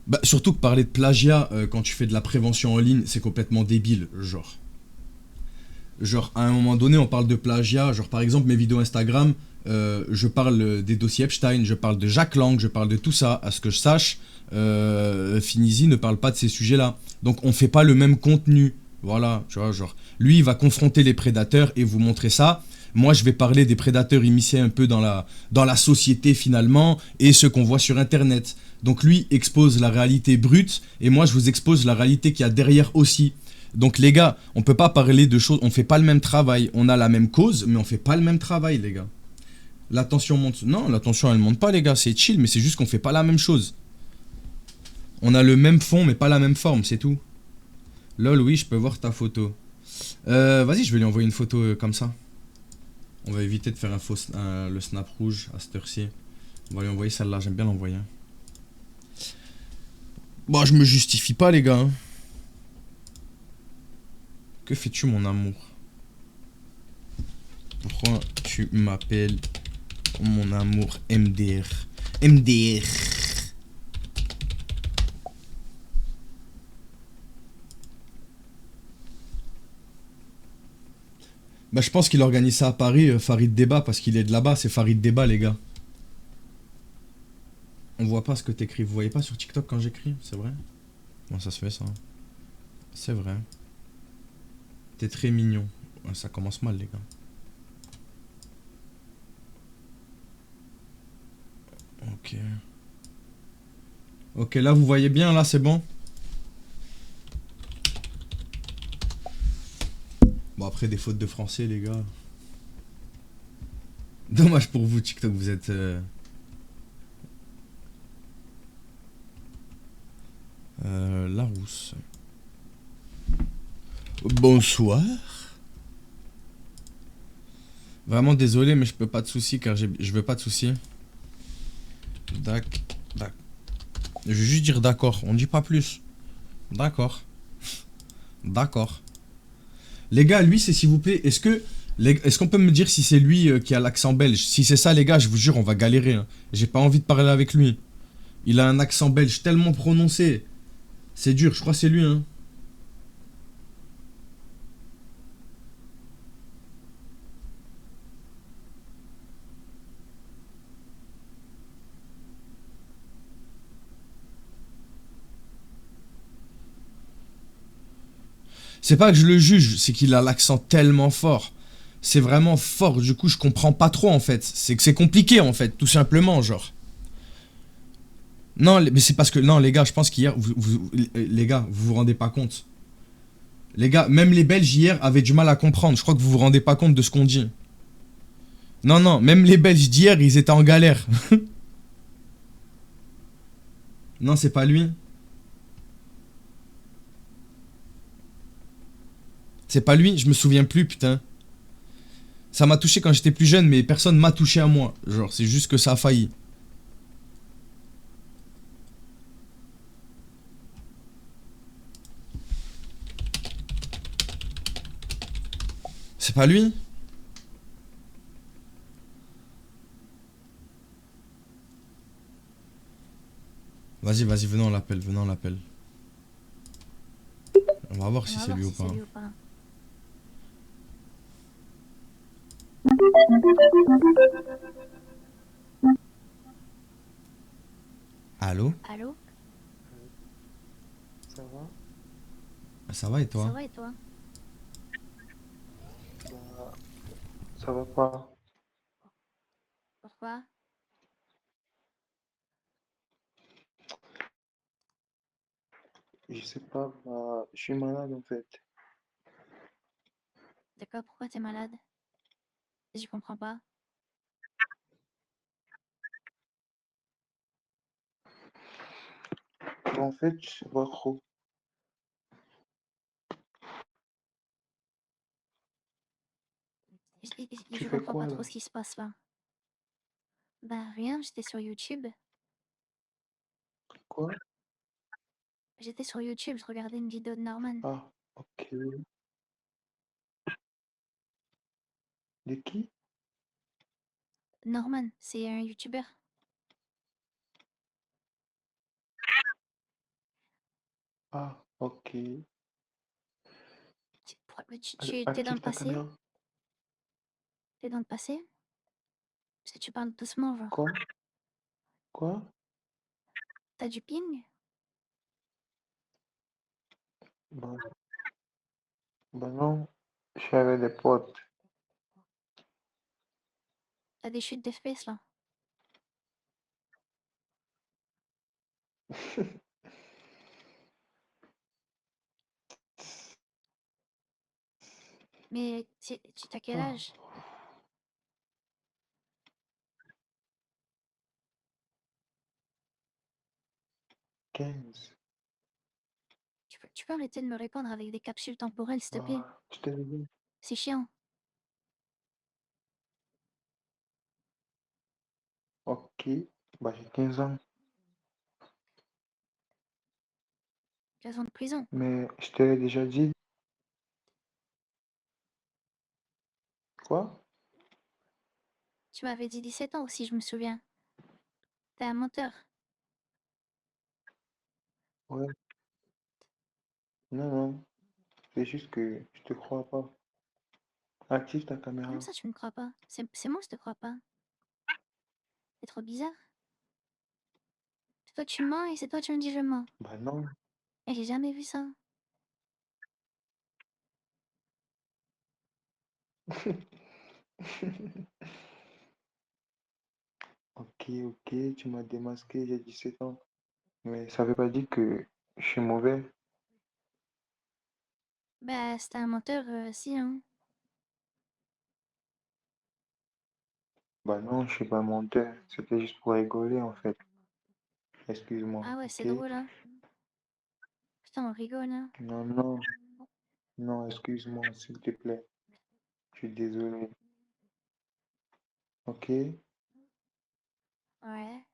Bah, surtout que parler de plagiat quand tu fais de la prévention en ligne, c'est complètement débile, genre. Genre, à un moment donné, on parle de plagiat, genre par exemple mes vidéos Instagram, je parle des dossiers Epstein, je parle de Jack Lang, je parle de tout ça. À ce que je sache, Finizy ne parle pas de ces sujets-là. Donc on fait pas le même contenu. Voilà, tu vois, genre, lui il va confronter les prédateurs et vous montrer ça. Moi je vais parler des prédateurs immiscés un peu dans la société finalement et ce qu'on voit sur internet. Donc lui expose la réalité brute et moi je vous expose la réalité qu'il y a derrière aussi. Donc les gars, on peut pas parler de choses, on fait pas le même travail. On a la même cause, mais on fait pas le même travail, les gars. La tension monte. Non, la tension elle monte pas, les gars, c'est chill, mais c'est juste qu'on fait pas la même chose. On a le même fond, mais pas la même forme, c'est tout. Lol, oui, je peux voir ta photo. Vas-y, je vais lui envoyer une photo comme ça. On va éviter de faire le snap rouge à cette heure-ci. On va lui envoyer celle-là, j'aime bien l'envoyer. Bon, je me justifie pas, les gars. Hein. Que fais-tu, mon amour? Pourquoi tu m'appelles mon amour MDR? MDR. Bah, je pense qu'il organise ça à Paris, Farid Débat, parce qu'il est de là-bas, c'est Farid Débat, les gars. On voit pas ce que t'écris. Vous voyez pas sur TikTok quand j'écris? C'est vrai? Comment ça se fait, ça? C'est vrai. T'es très mignon. Ouais, ça commence mal, les gars. Ok. Ok, là, vous voyez bien, là, c'est bon? Bon, après, des fautes de français, les gars. Dommage pour vous, TikTok, vous êtes... Larousse. Bonsoir. Vraiment désolé, mais je peux pas de soucis car je veux pas de soucis. Dac. Je vais juste dire d'accord, on dit pas plus. D'accord. D'accord. Les gars, lui, c'est s'il vous plaît, est-ce qu'on peut me dire si c'est lui qui a l'accent belge? Si c'est ça, les gars, je vous jure, on va galérer. Hein. J'ai pas envie de parler avec lui. Il a un accent belge tellement prononcé. C'est dur, je crois que c'est lui, hein. C'est pas que je le juge, c'est qu'il a l'accent tellement fort. C'est vraiment fort, du coup je comprends pas trop en fait. C'est que c'est compliqué en fait, tout simplement, genre. Non, mais c'est parce que... Non, les gars, je pense qu'hier... les gars, vous vous rendez pas compte. Les gars, même les Belges hier avaient du mal à comprendre. Je crois que vous vous rendez pas compte de ce qu'on dit. Non, même les Belges d'hier, ils étaient en galère. Non, c'est pas lui. C'est pas lui, je me souviens plus, putain. Ça m'a touché quand j'étais plus jeune, mais personne m'a touché à moi. Genre, c'est juste que ça a failli. C'est pas lui? Vas-y, venons, on l'appelle, venons, on l'appelle. On va voir On si va c'est voir lui ou si c'est pas. lui ou pas. Allô? Allô? Ça va? Ça va et Ça toi? va et toi? Bah, ça va pas. Pourquoi? Je sais pas, bah, je suis malade en fait. D'accord, pourquoi t'es malade? Je comprends pas. Bah, en fait, je sais pas trop. Tu Je fais comprends quoi pas là? trop ce qui se passe là. Bah rien, j'étais sur YouTube. Quoi? J'étais sur YouTube, je regardais une vidéo de Norman. Ah, ok. De qui? Norman, c'est un YouTuber. Ah, ok. T'es dans le Active ta passé? caméra. T'es dans le passé? Parce que tu parles doucement, genre. Quoi? Quoi? T'as du ping? Bah, bah non, je suis avec des potes. T'as des chutes d'FPS là. Mais tu t'as quel Ah, âge? 15. Tu peux arrêter de me répondre avec des capsules temporelles, s'il te plaît? Ah, tu t'es levé? C'est chiant. Ok. Bah, j'ai 15 ans. 15 ans de prison. Mais je te l'ai déjà dit. Quoi? Tu m'avais dit 17 ans aussi, je me souviens. T'es un menteur. Ouais. Non, non. C'est juste que je te crois pas. Active ta Comment caméra. ça, tu me crois pas? C'est moi, je te crois pas. C'est trop bizarre. C'est toi, tu mens et c'est toi, tu me dis je mens. Bah non. Et j'ai jamais vu ça. Ok, ok, tu m'as démasqué, j'ai 17 ans. Mais ça veut pas dire que je suis mauvais. Bah, c'était un menteur, si, hein. Bah non, je suis pas menteur. C'était juste pour rigoler en fait. Excuse-moi, Ah ouais, c'est ok? drôle, hein. Putain, on rigole, hein. Non, non, non, excuse-moi, s'il te plaît. Je suis désolé. Ok? Ouais.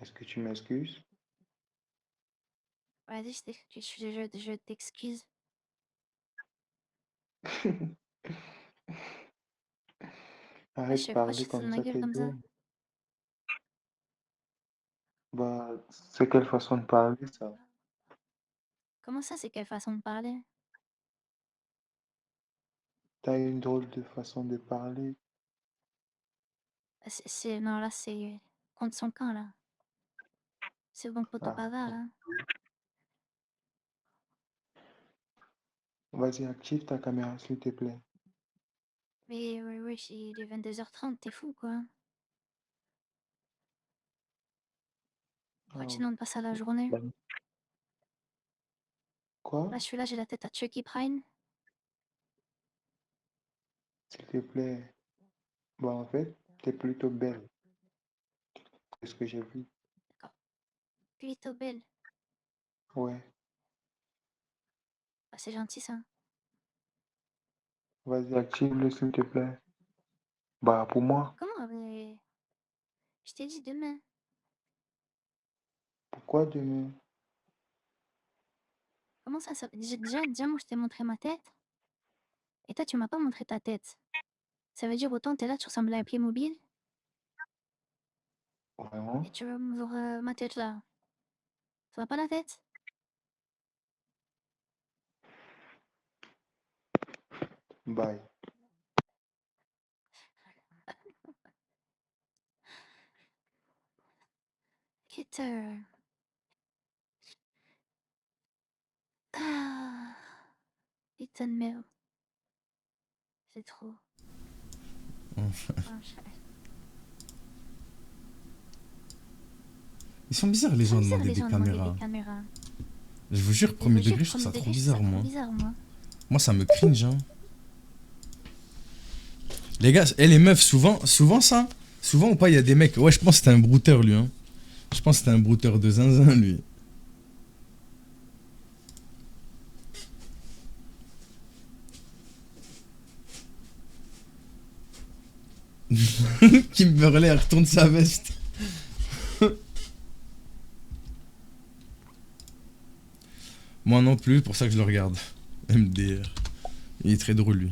Est-ce que tu m'excuses? Vas-y, je t'excuse. Ouais, je Arrête de sais pourquoi parler tu te fous de comme ma ça, gueule t'es comme ça. drôle. Bah, c'est quelle façon de parler ça? Comment ça, c'est quelle façon de parler? T'as une drôle de façon de parler. Non, là, c'est contre son camp, là. C'est bon, poteau Ah, bavard, hein. vas-y, active ta caméra, s'il te plaît. Mais ouais, il est 22h30, t'es fou, quoi. Pourquoi Ah, tu demandes pas ça la journée? bah, quoi? Là, je suis là, j'ai la tête à Chucky Prime. S'il te plaît. Bah, en fait, t'es plutôt belle. C'est ce que j'ai vu. D'accord. Plutôt belle. Ouais. Ah, c'est gentil, ça. Vas-y, active-le, s'il te plaît. Bah, pour moi. Comment? Mais... Je t'ai dit demain. Pourquoi demain? Comment ça? Déjà, moi, je t'ai montré ma tête. Et toi, tu m'as pas montré ta tête. Ça veut dire autant t'es là, tu ressembles à un Playmobil Vraiment? et tu veux me voir ma tête là. Tu vois pas la tête? Bye. Peter. Ah, Ethan Mill. C'est trop. Franchement. Ils sont bizarres les C'est gens à bizarre demander les des gens demander caméras. des caméras. Je vous jure, Je premier vous jure, degré, je trouve ça premier trop degré, je bizarre, trouve ça moi. trop bizarre, moi. Moi, ça me cringe, hein. Les gars, et les meufs, souvent ça. Souvent ou pas, il y a des mecs. Ouais, je pense que c'était un brouteur, lui, hein. Je pense que c'était un brouteur de zinzin, lui. Kimberley, elle retourne sa veste. Moi non plus, pour ça que je le regarde. MDR. Il est très drôle, lui.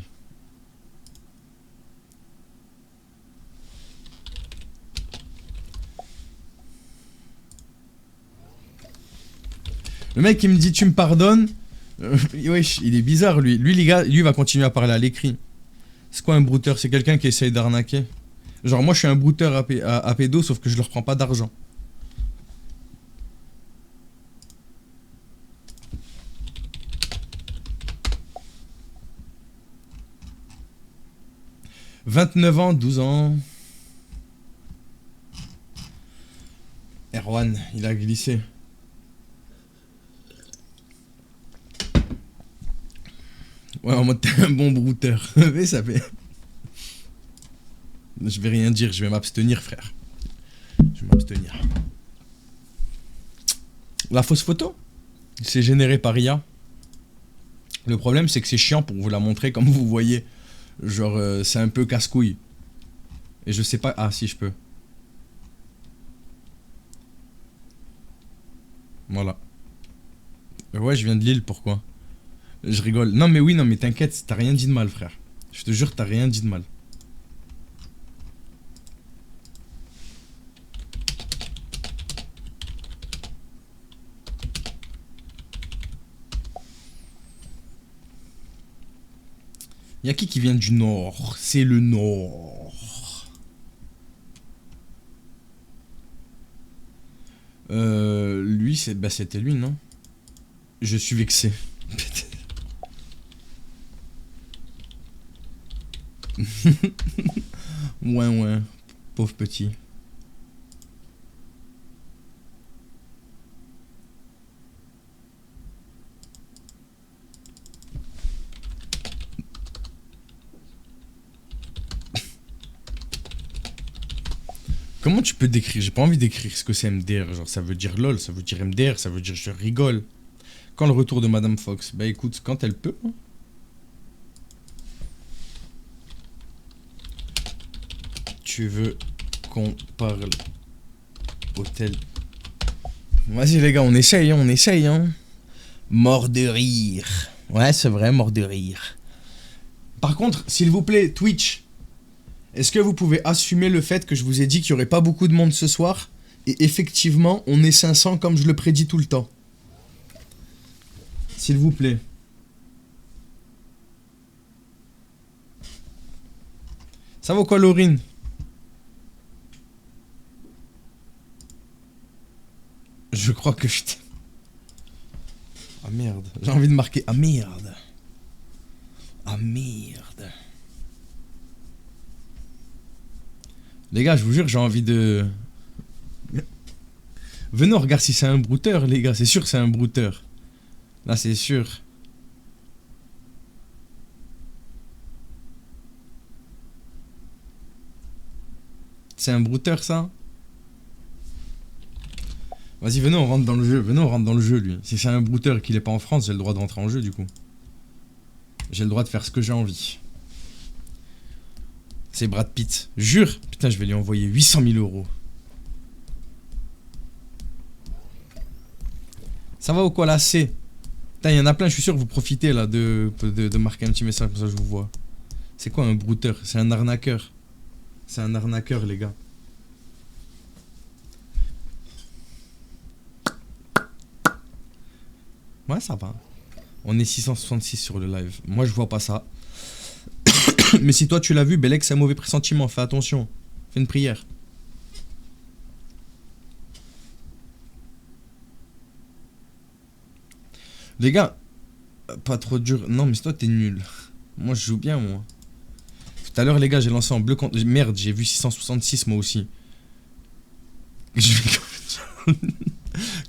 Le mec, il me dit tu me pardonnes. Wesh, il est bizarre, lui. Lui, les gars, lui va continuer à parler à l'écrit. C'est quoi un brouteur? C'est quelqu'un qui essaye d'arnaquer. Genre, moi, je suis un brouteur à pédo, sauf que je leur prends pas d'argent. « 29 ans, 12 ans. » Erwan, il a glissé. Ouais, en mode t'es un bon brouteur. Mais ça fait... Je vais rien dire, je vais m'abstenir, frère. Je vais m'abstenir. La fausse photo, c'est généré par IA. Le problème, c'est que c'est chiant pour vous la montrer comme vous voyez. Genre, c'est un peu casse-couille. Et je sais pas... Ah, si, je peux. Voilà. Ouais, je viens de Lille, pourquoi? Je rigole. Non, mais oui, non, mais t'inquiète, t'as rien dit de mal, frère. Je te jure, t'as rien dit de mal. Y'a qui vient du nord? C'est le nord. Lui, bah, c'était lui, non? Je suis vexé. Ouais, pauvre petit. Comment tu peux décrire? J'ai pas envie d'écrire ce que c'est MDR. Genre, ça veut dire LOL, ça veut dire MDR, ça veut dire je rigole. Quand le retour de Madame Fox? Bah écoute, quand elle peut. Hein. Tu veux qu'on parle hôtel? Vas-y les gars, on essaye, hein. Mort de rire. Ouais, c'est vrai, mort de rire. Par contre, s'il vous plaît, Twitch, est-ce que vous pouvez assumer le fait que je vous ai dit qu'il n'y aurait pas beaucoup de monde ce soir? Et effectivement, on est 500 comme je le prédis tout le temps. S'il vous plaît. Ça va quoi, Laurine? Je crois que je t'ai... Ah merde, j'ai envie de marquer... Ah merde. Ah merde. Les gars, je vous jure, j'ai envie de... Venez, on regarde si c'est un brouteur, les gars. C'est sûr que c'est un brouteur. Là, c'est sûr. C'est un brouteur, ça? Vas-y, venez, on rentre dans le jeu. Venez, on rentre dans le jeu, lui. Si c'est un brouteur et qu'il est pas en France, j'ai le droit de rentrer en jeu, du coup. J'ai le droit de faire ce que j'ai envie. C'est Brad Pitt. Jure. Putain, je vais lui envoyer 800 000 euros. Ça va ou quoi, là, c'est... Putain, il y en a plein, je suis sûr que vous profitez là de marquer un petit message, comme ça je vous vois. C'est quoi un brouteur? C'est un arnaqueur. C'est un arnaqueur, les gars. Ouais, ça va. On est 666 sur le live. Moi, je vois pas ça. Mais si toi, tu l'as vu, Belek, c'est un mauvais pressentiment. Fais attention. Fais une prière. Les gars, pas trop dur. Non, mais toi, t'es nul. Moi, je joue bien, moi. Tout à l'heure, les gars, j'ai lancé en bleu contre... Merde, j'ai vu 666, moi aussi.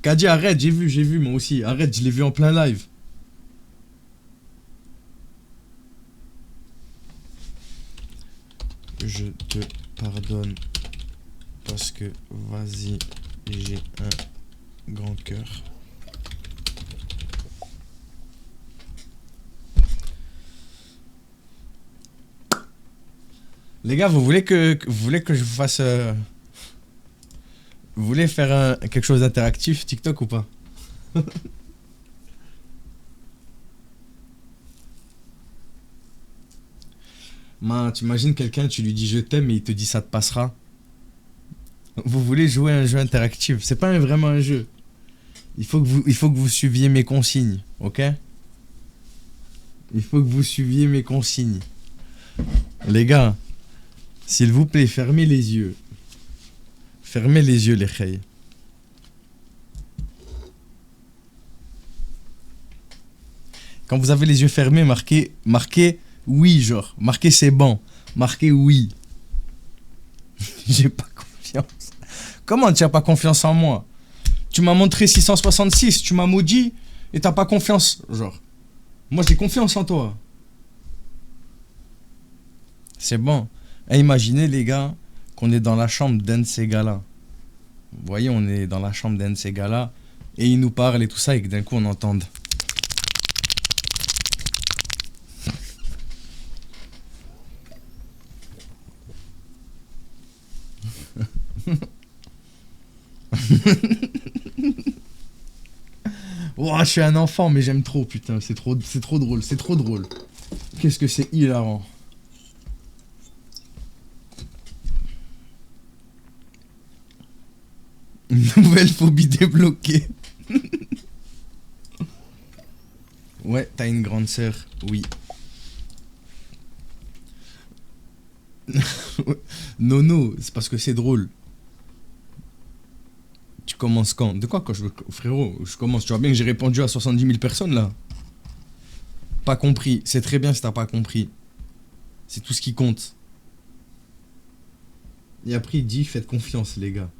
Kadi, arrête, j'ai vu, moi aussi. Arrête, je l'ai vu en plein live. Je te pardonne. Parce que, vas-y, j'ai un grand cœur. Les gars, vous voulez que je vous fasse... Vous voulez faire quelque chose d'interactif, TikTok ou pas? Man, t'imagines quelqu'un, tu lui dis je t'aime et il te dit ça te passera. Vous voulez jouer à un jeu interactif? C'est pas vraiment un jeu. Il faut que vous suiviez mes consignes, ok? Il faut que vous suiviez mes consignes. Les gars, s'il vous plaît, fermez les yeux. Fermez les yeux, les khays. Quand vous avez les yeux fermés, marquez oui, genre. Marquez c'est bon. Marquez oui. J'ai pas confiance. Comment tu n'as pas confiance en moi? Tu m'as montré 666, tu m'as maudit et t'as pas confiance, genre. Moi j'ai confiance en toi. C'est bon. Et imaginez les gars qu'on est dans la chambre d'un de ces gars-là. Vous voyez, on est dans la chambre d'un de ces gars-là et il nous parle et tout ça et que d'un coup on entende. Oh, je suis un enfant mais j'aime trop, putain, c'est trop drôle, c'est trop drôle. Qu'est-ce que c'est hilarant. Nouvelle phobie débloquée. Ouais, t'as une grande sœur, oui. Nono, c'est parce que c'est drôle. Tu commences quand? De quoi quand je... Frérot, je commence. Tu vois bien que j'ai répondu à 70 000 personnes là. Pas compris. C'est très bien si t'as pas compris. C'est tout ce qui compte. Et après il dit faites confiance les gars.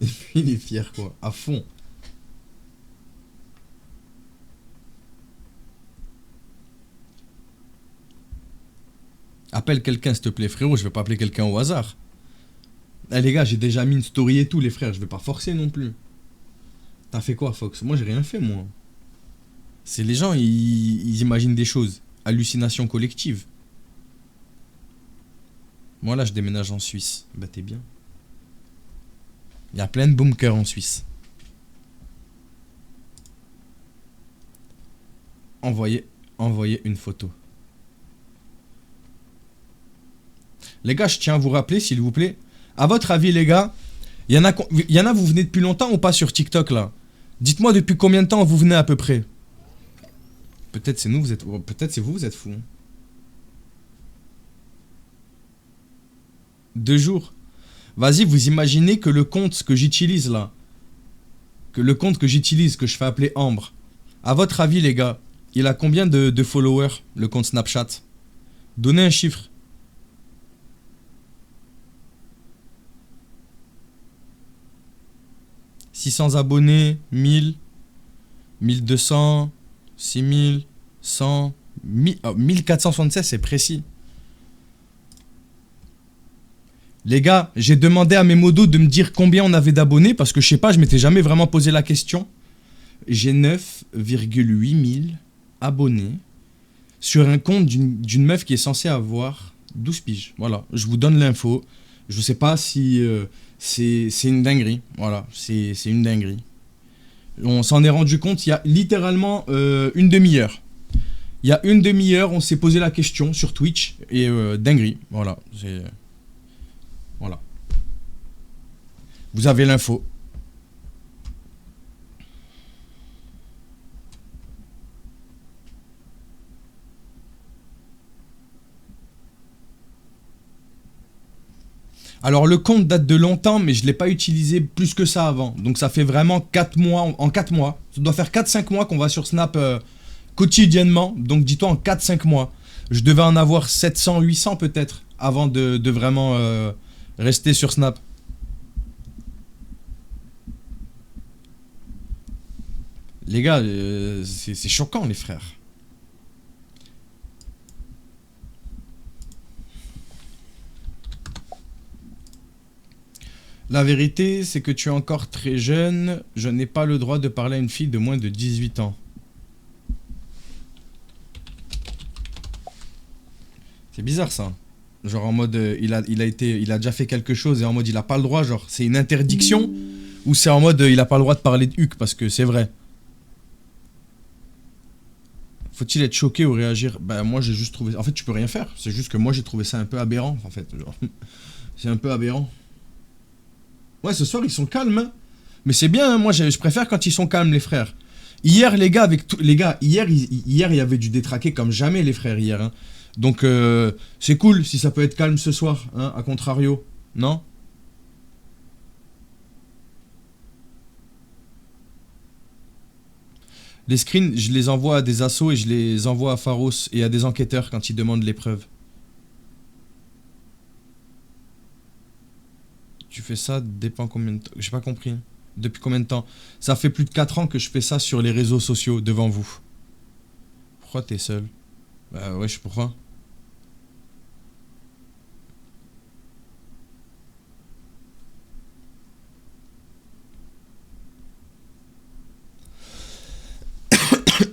Et puis il est fier quoi. À fond. Appelle quelqu'un s'il te plaît frérot. Je vais pas appeler quelqu'un au hasard. Eh les gars, j'ai déjà mis une story et tout les frères, je vais pas forcer non plus. T'as fait quoi Fox? Moi j'ai rien fait moi. C'est les gens, ils imaginent des choses. Hallucination collective. Moi là je déménage en Suisse. Bah t'es bien. Il y a plein de bunkers en Suisse. Envoyez une photo. Les gars, je tiens à vous rappeler s'il vous plaît. À votre avis, les gars, il y en a, vous venez depuis longtemps ou pas sur TikTok, là? Dites-moi depuis combien de temps vous venez à peu près. Peut-être c'est nous, vous êtes... Peut-être c'est vous êtes fous. 2 jours. Vas-y, vous imaginez que le compte que j'utilise, là, que je fais appeler Ambre, à votre avis, les gars, il a combien de followers, le compte Snapchat? Donnez un chiffre. 600 abonnés, 1000, 1200, 6000, 100, 1476, c'est précis. Les gars, j'ai demandé à mes modos de me dire combien on avait d'abonnés parce que je sais pas, je m'étais jamais vraiment posé la question. J'ai 9,8 000 abonnés sur un compte d'une meuf qui est censée avoir 12 piges. Voilà, je vous donne l'info. Je sais pas si... c'est une dinguerie, voilà, c'est une dinguerie. On s'en est rendu compte il y a littéralement une demi-heure. Il y a une demi-heure, on s'est posé la question sur Twitch et dinguerie. Voilà. Voilà. Vous avez l'info. Alors le compte date de longtemps, mais je ne l'ai pas utilisé plus que ça avant. Donc ça fait vraiment 4 mois, en 4 mois. Ça doit faire 4-5 mois qu'on va sur Snap quotidiennement. Donc dis-toi en 4-5 mois. Je devais en avoir 700, 800 peut-être, avant de vraiment rester sur Snap. Les gars, c'est choquant les frères. La vérité, c'est que tu es encore très jeune. Je n'ai pas le droit de parler à une fille de moins de 18 ans. C'est bizarre ça. Genre en mode, il a déjà fait quelque chose et en mode il a pas le droit, genre c'est une interdiction. Ou c'est en mode il a pas le droit de parler de Huck parce que c'est vrai. Faut-il être choqué ou réagir? Bah moi j'ai juste trouvé... En fait tu peux rien faire. C'est juste que moi j'ai trouvé ça un peu aberrant en fait. Genre, c'est un peu aberrant. Ouais, ce soir, ils sont calmes, hein. Mais c'est bien, hein. Moi, je préfère quand ils sont calmes, les frères. Hier, les gars, hier, il y avait du détraqué comme jamais, les frères, hier. Hein. Donc, c'est cool si ça peut être calme ce soir, hein, à contrario. Non? Les screens, je les envoie à des assos et je les envoie à Pharos et à des enquêteurs quand ils demandent les preuves. Tu fais ça dépend combien de temps. J'ai pas compris. Depuis combien de temps? Ça fait plus de 4 ans que je fais ça sur les réseaux sociaux devant vous. Pourquoi t'es seul? Bah ouais, je sais pourquoi.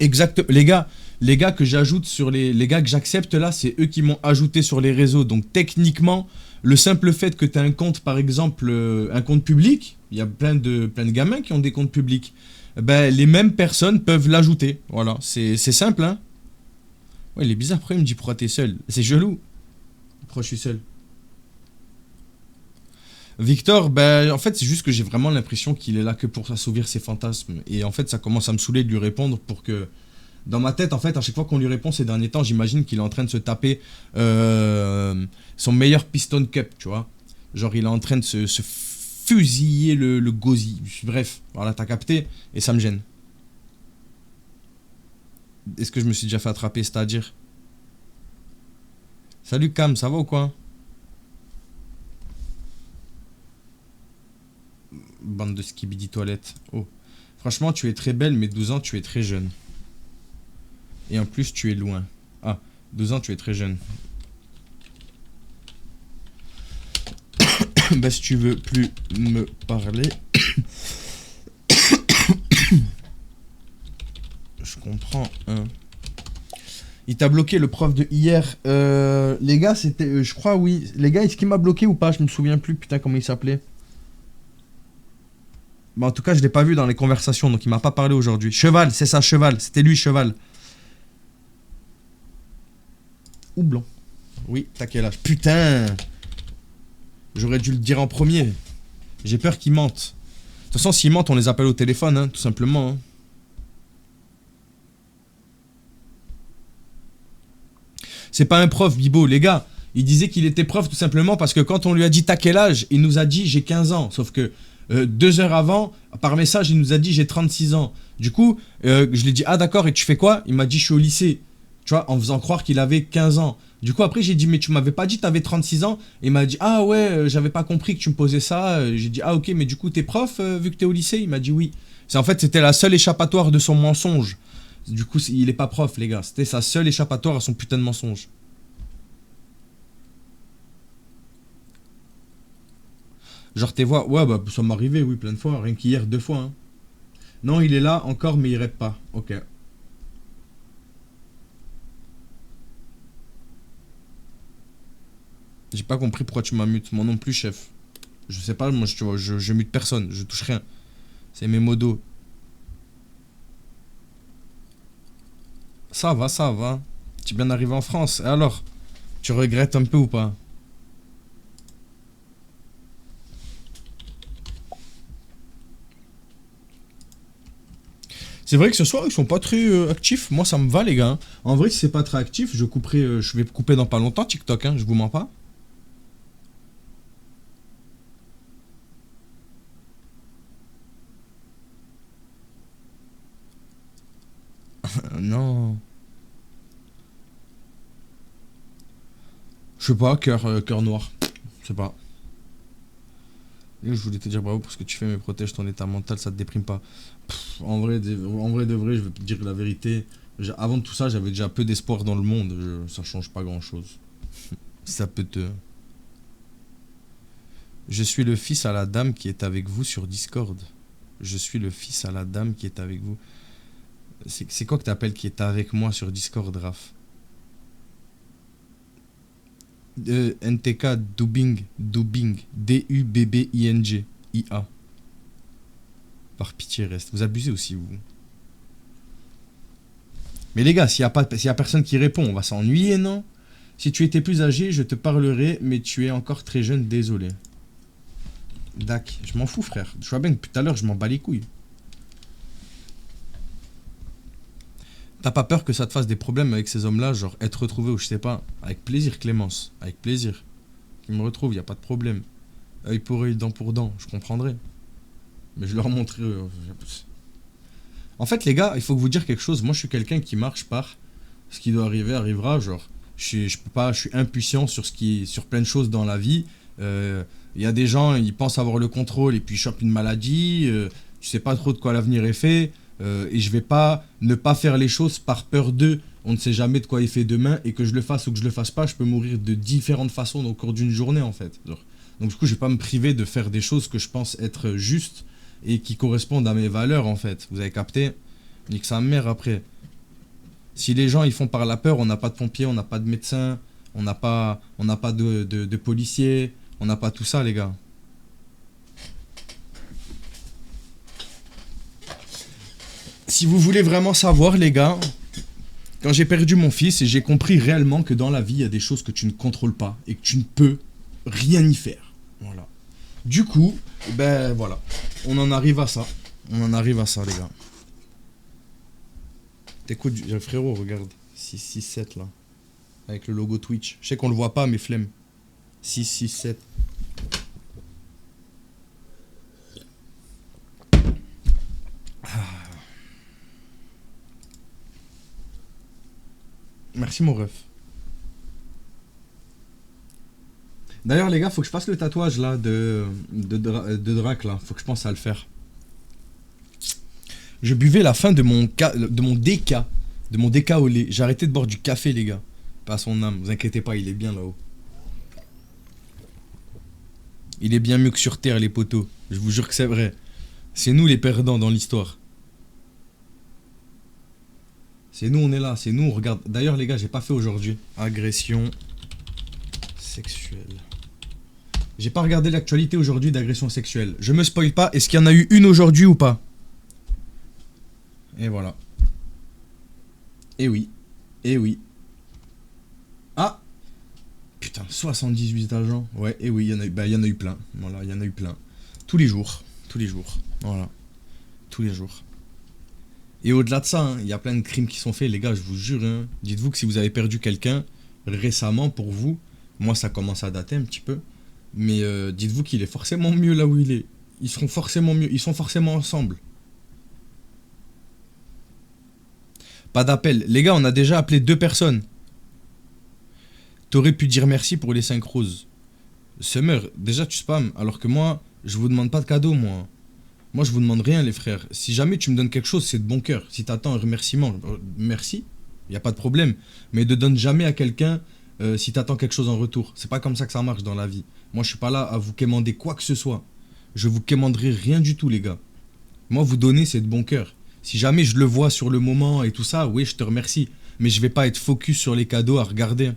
Exact. Les gars que j'ajoute sur les gars que j'accepte là, c'est eux qui m'ont ajouté sur les réseaux. Donc techniquement, le simple fait que tu as un compte, par exemple, un compte public, il y a plein de gamins qui ont des comptes publics, ben, les mêmes personnes peuvent l'ajouter. Voilà, c'est simple, hein. Ouais, il est bizarre, pourquoi il me dit pourquoi t'es seul? C'est gelou. Pourquoi je suis seul? Victor, ben, en fait, c'est juste que j'ai vraiment l'impression qu'il est là que pour assouvir ses fantasmes. Et en fait, ça commence à me saouler de lui répondre pour que... Dans ma tête, en fait, à chaque fois qu'on lui répond ces derniers temps, j'imagine qu'il est en train de se taper son meilleur piston cup, tu vois. Genre, il est en train de se fusiller le gosier. Bref, voilà, t'as capté. Et ça me gêne. Est-ce que je me suis déjà fait attraper, c'est-à-dire? Salut Cam, ça va ou quoi? Bande de skibidi toilette. Oh. Franchement, tu es très belle, mais 12 ans, tu es très jeune. Et en plus, tu es loin. Ah, 12 ans, tu es très jeune. Bah, si tu veux plus me parler... Je comprends, hein. Il t'a bloqué, le prof de hier. Les gars, c'était... je crois, oui. Les gars, est-ce qu'il m'a bloqué ou pas? Je me souviens plus, putain, comment il s'appelait. Bah, en tout cas, je l'ai pas vu dans les conversations, donc il m'a pas parlé aujourd'hui. Cheval, c'est ça, Cheval. C'était lui, Cheval. Ou Blanc. Oui, t'as quel âge? Putain! J'aurais dû le dire en premier. J'ai peur qu'ils mentent. De toute façon, s'ils mentent, on les appelle au téléphone, hein, tout simplement. Hein. C'est pas un prof, Bibo, les gars. Il disait qu'il était prof tout simplement parce que quand on lui a dit t'as quel âge, il nous a dit j'ai 15 ans. Sauf que 2 heures avant, par message, il nous a dit j'ai 36 ans. Du coup, je lui ai dit ah d'accord, et tu fais quoi? Il m'a dit je suis au lycée. Tu vois, en faisant croire qu'il avait 15 ans. Du coup, après, j'ai dit, mais tu m'avais pas dit que t'avais 36 ans? Et il m'a dit, ah ouais, j'avais pas compris que tu me posais ça. J'ai dit, ah ok, mais du coup, t'es prof vu que t'es au lycée? Il m'a dit oui. En fait, c'était la seule échappatoire de son mensonge. Du coup, il est pas prof, les gars. C'était sa seule échappatoire à son putain de mensonge. Genre, tes voix, ouais, bah, ça m'est arrivé, oui, plein de fois. Rien qu'hier, 2 fois. Hein. Non, il est là encore, mais il répète pas. Ok. J'ai pas compris pourquoi tu m'as mute. Moi non plus, chef. Je sais pas, moi, tu vois, je mute personne. Je touche rien. C'est mes modos. Ça va, ça va. Tu es bien arrivé en France. Et alors, tu regrettes un peu ou pas? C'est vrai que ce soir, ils sont pas très actifs. Moi, ça me va, les gars. Hein. En vrai, si c'est pas très actif, je couperai, je vais couper dans pas longtemps TikTok, hein, je vous mens pas. Non. Je sais pas, cœur noir. Je sais pas. Et je voulais te dire bravo pour ce que tu fais, mais protège ton état mental, ça te déprime pas. En vrai, de vrai, je vais te dire la vérité. Avant tout ça, j'avais déjà peu d'espoir dans le monde. Ça change pas grand chose. Ça peut te. Je suis le fils à la dame qui est avec vous sur Discord. Je suis le fils à la dame qui est avec vous. C'est quoi que t'appelles qui est avec moi sur Discord, Raph? NTK Dubbing, Dubbing, IA. Par pitié, reste. Vous abusez aussi, vous. Mais les gars, s'il y a personne qui répond, on va s'ennuyer, non? Si tu étais plus âgé, je te parlerais, mais tu es encore très jeune, désolé. Dac, je m'en fous, frère. Je vois bien que depuis tout à l'heure, je m'en bats les couilles. T'as pas peur que ça te fasse des problèmes avec ces hommes-là, genre être retrouvé ou je sais pas? Avec plaisir, Clémence, avec plaisir. Qu'ils me retrouvent, y a pas de problème. Œil pour œil, dent pour dent, je comprendrai. Mais je leur montrerai. En fait, les gars, il faut que vous dire quelque chose. Moi, je suis quelqu'un qui marche par ce qui doit arriver, arrivera. Genre, je peux pas, je suis impuissant sur plein de choses dans la vie. Il y a des gens, ils pensent avoir le contrôle et puis ils chopent une maladie. Tu sais pas trop de quoi l'avenir est fait. Et je vais pas ne pas faire les choses par peur d'eux. On ne sait jamais de quoi il fait demain. Et que je le fasse ou que je le fasse pas, je peux mourir de différentes façons au cours d'une journée, en fait. Genre. Donc, du coup, je vais pas me priver de faire des choses que je pense être justes et qui correspondent à mes valeurs, en fait. Vous avez capté? Nique sa mère après. Si les gens ils font par la peur, on n'a pas de pompiers, on n'a pas de médecins, on n'a pas de policiers, on n'a pas tout ça, les gars. Si vous voulez vraiment savoir, les gars, quand j'ai perdu mon fils, j'ai compris réellement que dans la vie, il y a des choses que tu ne contrôles pas et que tu ne peux rien y faire. Voilà. Du coup, ben voilà. On en arrive à ça. On en arrive à ça, les gars. T'écoutes, frérot, regarde. 667 là. Avec le logo Twitch. Je sais qu'on le voit pas, mais flemme. 667. Merci mon ref. D'ailleurs les gars, faut que je fasse le tatouage là de Drac là. Faut que je pense à le faire. Je buvais la fin de mon déca au lait. J'ai arrêté de boire du café les gars. Pas à son âme, vous inquiétez pas, il est bien là-haut. Il est bien mieux que sur Terre les poteaux. Je vous jure que c'est vrai. C'est nous les perdants dans l'histoire. C'est nous, on est là, c'est nous, on regarde. D'ailleurs, les gars, j'ai pas fait aujourd'hui. Agression sexuelle. J'ai pas regardé l'actualité aujourd'hui d'agression sexuelle. Je me spoil pas. Est-ce qu'il y en a eu une aujourd'hui ou pas? Et voilà. Et oui. Et oui. Ah! Putain, 78 agents. Ouais, et oui, il y en a eu, bah, il y en a eu plein. Voilà, il y en a eu plein. Tous les jours. Tous les jours. Voilà. Tous les jours. Et au-delà de ça, il y a plein de crimes qui sont faits, les gars, je vous jure. Hein. Dites-vous que si vous avez perdu quelqu'un récemment pour vous, moi ça commence à dater un petit peu, mais dites-vous qu'il est forcément mieux là où il est. Ils seront forcément mieux, ils sont forcément ensemble. Pas d'appel. Les gars, on a déjà appelé 2 personnes. T'aurais pu dire merci pour les 5 roses. Summer, déjà tu spams, alors que moi, je vous demande pas de cadeau, moi. Moi, je vous demande rien, les frères. Si jamais tu me donnes quelque chose, c'est de bon cœur. Si t'attends un remerciement, merci, y a pas de problème. Mais ne donne jamais à quelqu'un si t'attends quelque chose en retour. C'est pas comme ça que ça marche dans la vie. Moi, je suis pas là à vous quémander quoi que ce soit. Je vous quémanderai rien du tout, les gars. Moi, vous donner, c'est de bon cœur. Si jamais je le vois sur le moment et tout ça, oui, je te remercie. Mais je vais pas être focus sur les cadeaux à regarder.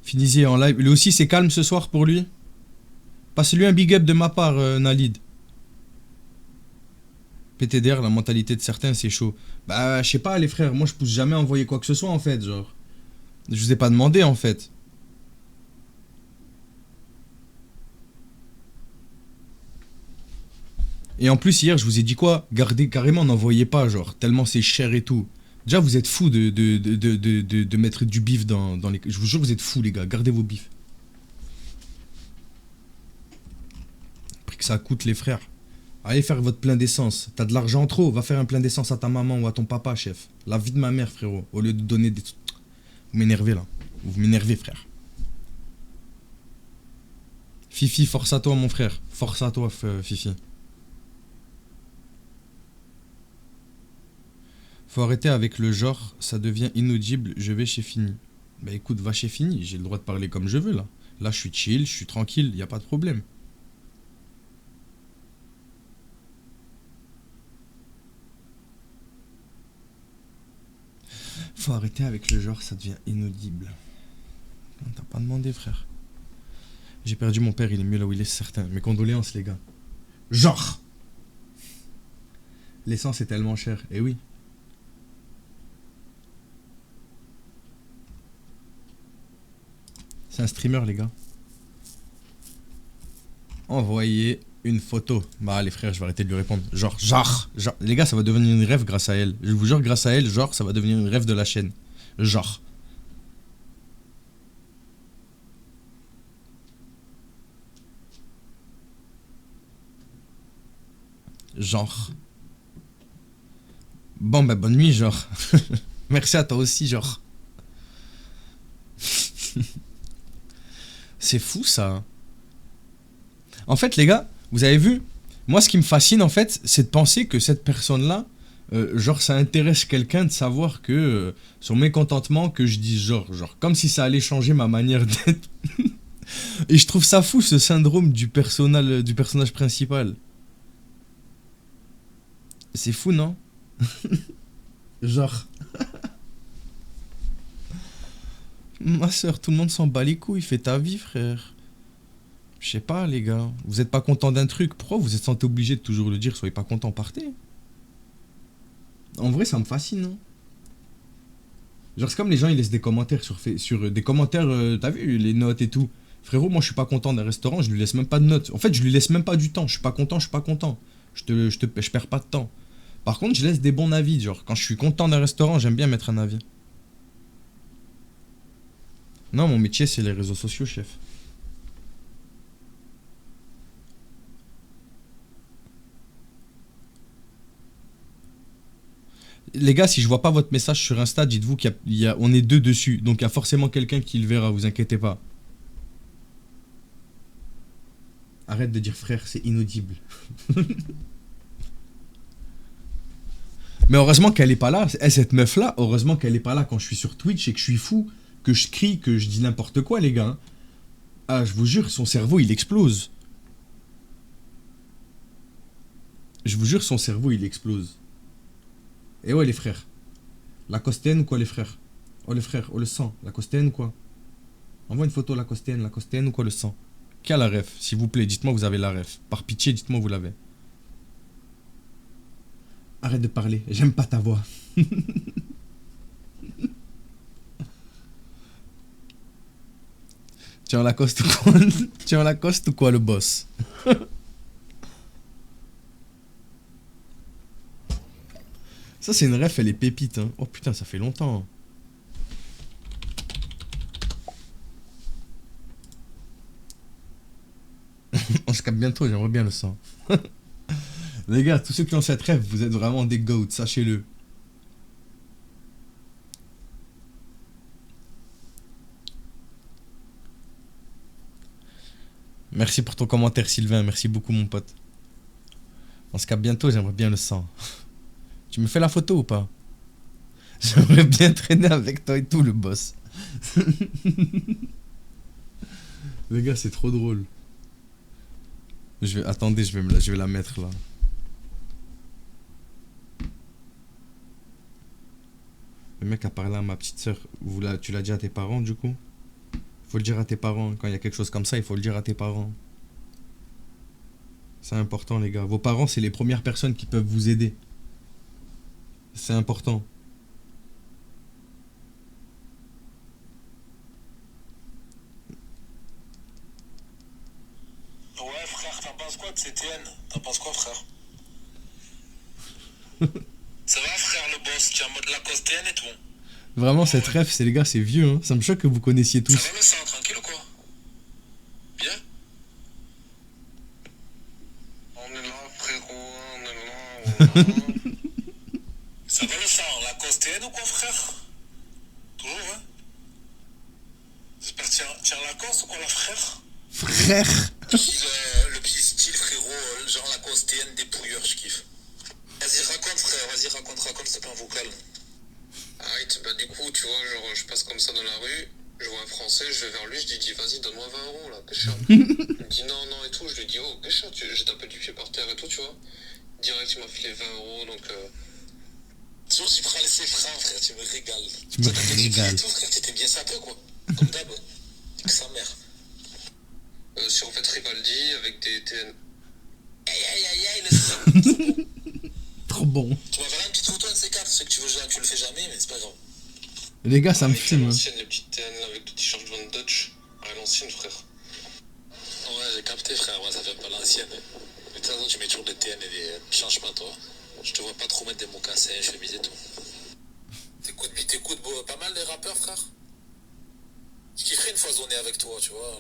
Finisier en live. Lui aussi, c'est calme ce soir pour lui. Passe-lui un big up de ma part, Nalid. PTDR, la mentalité de certains, c'est chaud. Bah, je sais pas, les frères, moi je pousse jamais à envoyer quoi que ce soit en fait, genre. Je vous ai pas demandé en fait. Et en plus, hier, je vous ai dit quoi? Gardez carrément, n'envoyez pas, genre, tellement c'est cher et tout. Déjà, vous êtes fous de mettre du bif dans les. Je vous jure, vous êtes fous, les gars, gardez vos bifs. Après que ça coûte, les frères. Allez faire votre plein d'essence. T'as de l'argent trop, va faire un plein d'essence à ta maman ou à ton papa, chef. La vie de ma mère, frérot. Au lieu de donner des. Vous m'énervez là. Vous m'énervez, frère. Fifi, force à toi, mon frère. Force à toi, Fifi. Faut arrêter avec le genre, ça devient inaudible, je vais chez Fini. Bah écoute, va chez Fini, j'ai le droit de parler comme je veux là. Là, je suis chill, je suis tranquille, y a pas de problème. Faut arrêter avec le genre, ça devient inaudible. T'as pas demandé, frère. J'ai perdu mon père, il est mieux là où il est, certain. Mes condoléances, les gars. Genre! L'essence est tellement chère, eh oui. C'est un streamer, les gars. Envoyez une photo. Bah, les frères, je vais arrêter de lui répondre. Genre. Les gars, ça va devenir une rêve grâce à elle. Je vous jure, grâce à elle, genre, ça va devenir une rêve de la chaîne. Genre. Genre. Bon, bah, bonne nuit, genre. Merci à toi aussi, genre. C'est fou, ça. En fait, les gars, vous avez vu, moi, ce qui me fascine, en fait, c'est de penser que cette personne-là, genre, ça intéresse quelqu'un de savoir que, son mécontentement, que je dise genre, comme si ça allait changer ma manière d'être. Et je trouve ça fou, ce syndrome du personnage principal. C'est fou, non? Genre. Ma soeur, tout le monde s'en bat les couilles, fais ta vie, frère. Je sais pas, les gars. Vous êtes pas content d'un truc, pourquoi vous êtes senti obligé de toujours le dire, soyez pas content, partez. En vrai, ça me fascine, hein. Genre, c'est comme les gens, ils laissent des commentaires sur des commentaires, t'as vu, les notes et tout. Frérot, moi, je suis pas content d'un restaurant, je lui laisse même pas de notes. En fait, je lui laisse même pas du temps. Je suis pas content, je suis pas content. Je perds pas de temps. Par contre, je laisse des bons avis, genre, quand je suis content d'un restaurant, j'aime bien mettre un avis. Non, mon métier, c'est les réseaux sociaux, chef. Les gars, si je vois pas votre message sur Insta, dites-vous on est deux dessus. Donc il y a forcément quelqu'un qui le verra, vous inquiétez pas. Arrête de dire frère, c'est inaudible. Mais heureusement qu'elle est pas là. Cette meuf-là, heureusement qu'elle est pas là quand je suis sur Twitch et que je suis fou, que je crie, que je dis n'importe quoi, les gars. Ah, je vous jure, son cerveau, il explose. Je vous jure, son cerveau, il explose. Et ouais, les frères. La Costène ou quoi, les frères? Oh, les frères, oh, le sang. La Costène ou quoi? Envoie une photo, la Costène ou quoi, le sang? Qui a la ref? S'il vous plaît, dites-moi vous avez la ref. Par pitié, dites-moi vous l'avez. Arrête de parler, j'aime pas ta voix. Tu es en Lacoste ou quoi? Tu es en Lacoste ou quoi, le boss? Ça, c'est une ref, elle est pépite, hein. Oh putain, ça fait longtemps. On se capte bientôt, j'aimerais bien le sang. Les gars, tous ceux qui ont cette ref, vous êtes vraiment des goats, sachez-le. Merci pour ton commentaire, Sylvain. Merci beaucoup, mon pote. On se capte bientôt, j'aimerais bien le sang. Tu me fais la photo ou pas? J'aimerais bien traîner avec toi et tout, le boss. Les gars, c'est trop drôle. Attendez, je vais la mettre là. Le mec a parlé à ma petite soeur. Tu l'as dit à tes parents, du coup? Faut le dire à tes parents. Quand il y a quelque chose comme ça, il faut le dire à tes parents. C'est important, les gars. Vos parents, c'est les premières personnes qui peuvent vous aider. C'est important. Ouais, frère, t'en penses quoi de ces TN? T'en penses quoi, frère? Ça va, frère, le boss? Tu es en mode Lacoste TN et tout? Vraiment, cette ref, c'est les gars, c'est vieux. Hein. Ça me choque que vous connaissiez Ça tous. va le sang, tranquille ou quoi? Bien? On est là, frérot, on est là. Ça va le sang, Lacoste TN ou quoi, frère? Toujours, hein? J'espère que tu es en Lacoste ou quoi, là, frère? Frère. Le petit style, frérot, genre Lacoste TN dépouilleur, je kiffe. Vas-y, raconte, frère, vas-y, raconte, c'est pas un vocal. Arrête, bah du coup, tu vois, genre, je passe comme ça dans la rue, je vois un Français, je vais vers lui, je lui dis, vas-y, donne-moi 20 euros, là, pécha. Il me dit non, non, et tout, je lui dis, oh, pécha, j'ai tapé du pied par terre et tout, tu vois. Direct, il m'a filé 20 euros, donc... Toujours, tu prends laisser francs, frère, tu me régales. Tu me régales. Et tout, frère, t'étais bien sapé, quoi. Comme d'hab. Que sa mère. Sur, en fait, Rivaldi, avec des TN. Aïe, le sang. Trop bon. Tu m'enverras une petite photo de ces quatre, c'est que tu veux, tu le fais jamais, mais c'est pas grave. Les gars, ça me Avec fume. Hein. l'ancienne, les petites TN avec le t-shirt Von Dutch. À l'ancienne, frère. Ouais, j'ai capté, frère. Ouais, ça fait pas l'ancienne. Mais de toute façon, tu mets toujours des TN et des. Change pas, toi. Je te vois pas trop mettre des mocassins, chemises et tout. T'écoutes pas mal les rappeurs, frère? Je kifferais une fois zoner avec toi, tu vois.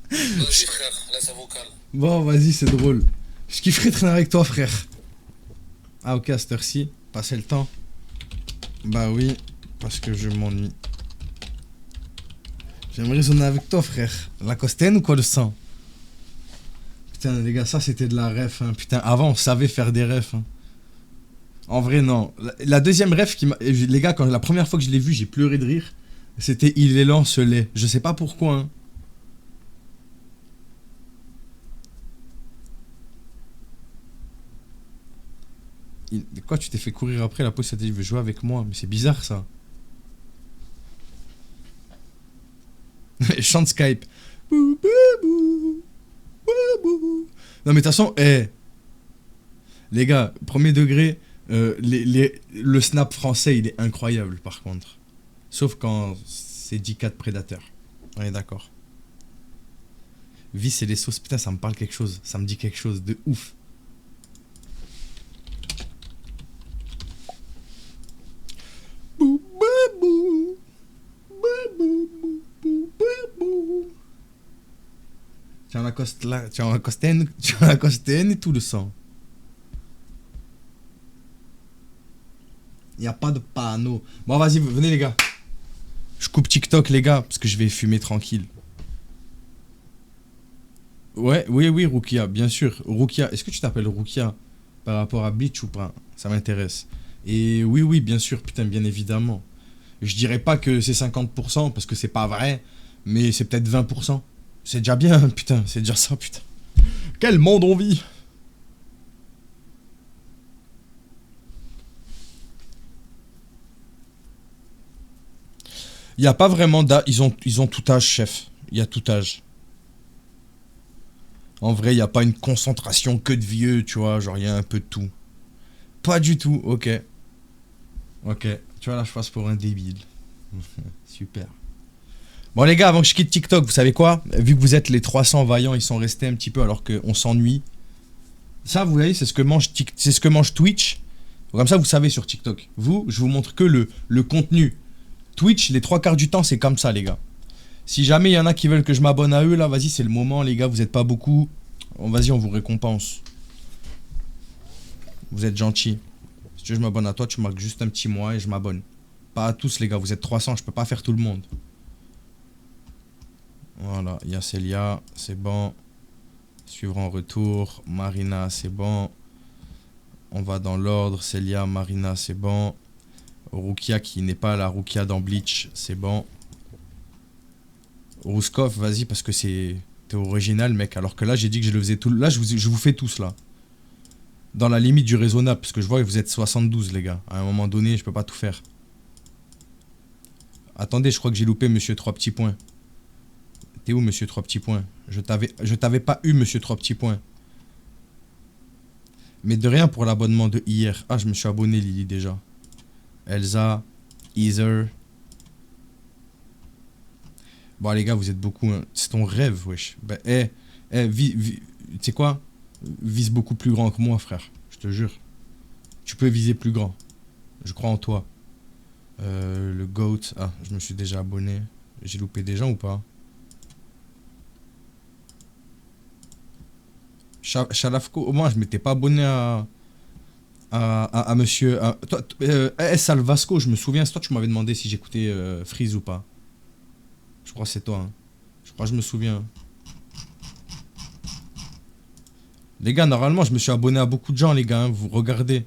Vas-y, frère, laisse un vocal. Bon, vas-y, c'est drôle. Je kifferais traîner avec toi, frère. Ah, ok, à cette heure-ci, passer le temps. Bah oui, parce que je m'ennuie. J'aimerais zoner avec toi, frère. La costène ou quoi, le sang? Putain, les gars, ça c'était de la ref. Hein. Putain, avant on savait faire des refs. Hein. En vrai, non. La deuxième ref qui m'a. Les gars, quand la première fois que je l'ai vu, j'ai pleuré de rire. C'était Il est lent, ce lait. Je sais pas pourquoi. Hein. Quoi, tu t'es fait courir après la pause, ça t'a dit, je veux jouer avec moi. Mais c'est bizarre ça. Chante Skype. Bou, bou, bou. Bou, bou. Non mais de toute façon, les gars, premier degré, le snap français il est incroyable par contre. Sauf quand c'est 10K de prédateurs. On est d'accord. Vice et les sauces, putain ça me parle quelque chose. Ça me dit quelque chose de ouf. Bou, bou, bou. Bou, bou, bou, bou, bou, bou. Tu en accostes là, tu en accostes une et tout le sang. Il n'y a pas de panneau. Bon, vas-y, venez les gars. Je coupe TikTok les gars, parce que je vais fumer tranquille. Ouais, oui, Rukia, bien sûr. Rukia, est-ce que tu t'appelles Rukia par rapport à Bleach ou pas? Ça m'intéresse. Et oui, bien sûr, putain, bien évidemment. Je dirais pas que c'est 50% parce que c'est pas vrai, mais c'est peut-être 20%. C'est déjà bien, putain, c'est déjà ça, putain. Quel monde on vit! Il n'y a pas vraiment d'âge, ils ont tout âge, chef. Il y a tout âge. En vrai, il n'y a pas une concentration que de vieux, tu vois, genre il y a un peu de tout. Pas du tout, ok. Ok, tu vois là, je passe pour un débile. Super. Bon les gars, avant que je quitte TikTok, vous savez quoi? Vu que vous êtes les 300 vaillants, ils sont restés un petit peu alors qu'on s'ennuie. Ça, vous voyez, c'est ce que mange Twitch. Comme ça, vous savez sur TikTok. Vous, je vous montre que le contenu. Twitch, les 3/4 du temps, c'est comme ça, les gars. Si jamais il y en a qui veulent que je m'abonne à eux, là, vas-y, c'est le moment, les gars, vous êtes pas beaucoup. Vas-y, on vous récompense. Vous êtes gentils. Si tu veux, je m'abonne à toi, tu marques juste un petit mois et je m'abonne. Pas à tous, les gars, vous êtes 300, je peux pas faire tout le monde. Voilà, il y a Célia, c'est bon. Suivre en retour. Marina, c'est bon. On va dans l'ordre. Célia, Marina, c'est bon. Rukia qui n'est pas la Rukia dans Bleach, c'est bon. Rouskov, vas-y, parce que t'es original, mec. Alors que là, j'ai dit que je le faisais tout. Là, je vous fais tous, là. Dans la limite du raisonnable, parce que je vois que vous êtes 72, les gars. À un moment donné, je peux pas tout faire. Attendez, je crois que j'ai loupé monsieur 3 petits points. T'es où, monsieur 3 petits points? Je t'avais pas eu, monsieur 3 petits points. Mais de rien pour l'abonnement de hier. Ah, je me suis abonné, Lily, déjà. Elsa, Ether. Bon, les gars, vous êtes beaucoup. Hein. C'est ton rêve, wesh. Ben, tu sais quoi? Vise beaucoup plus grand que moi, frère. Je te jure. Tu peux viser plus grand. Je crois en toi. Le GOAT. Ah, je me suis déjà abonné. J'ai loupé des gens ou pas? Chalafko, au moins je m'étais pas abonné à monsieur. Salvasco, je me souviens, c'est toi tu m'avais demandé si j'écoutais Freeze ou pas. Je crois que c'est toi. Hein. Je crois que je me souviens. Les gars, normalement je me suis abonné à beaucoup de gens, les gars. Hein, vous regardez.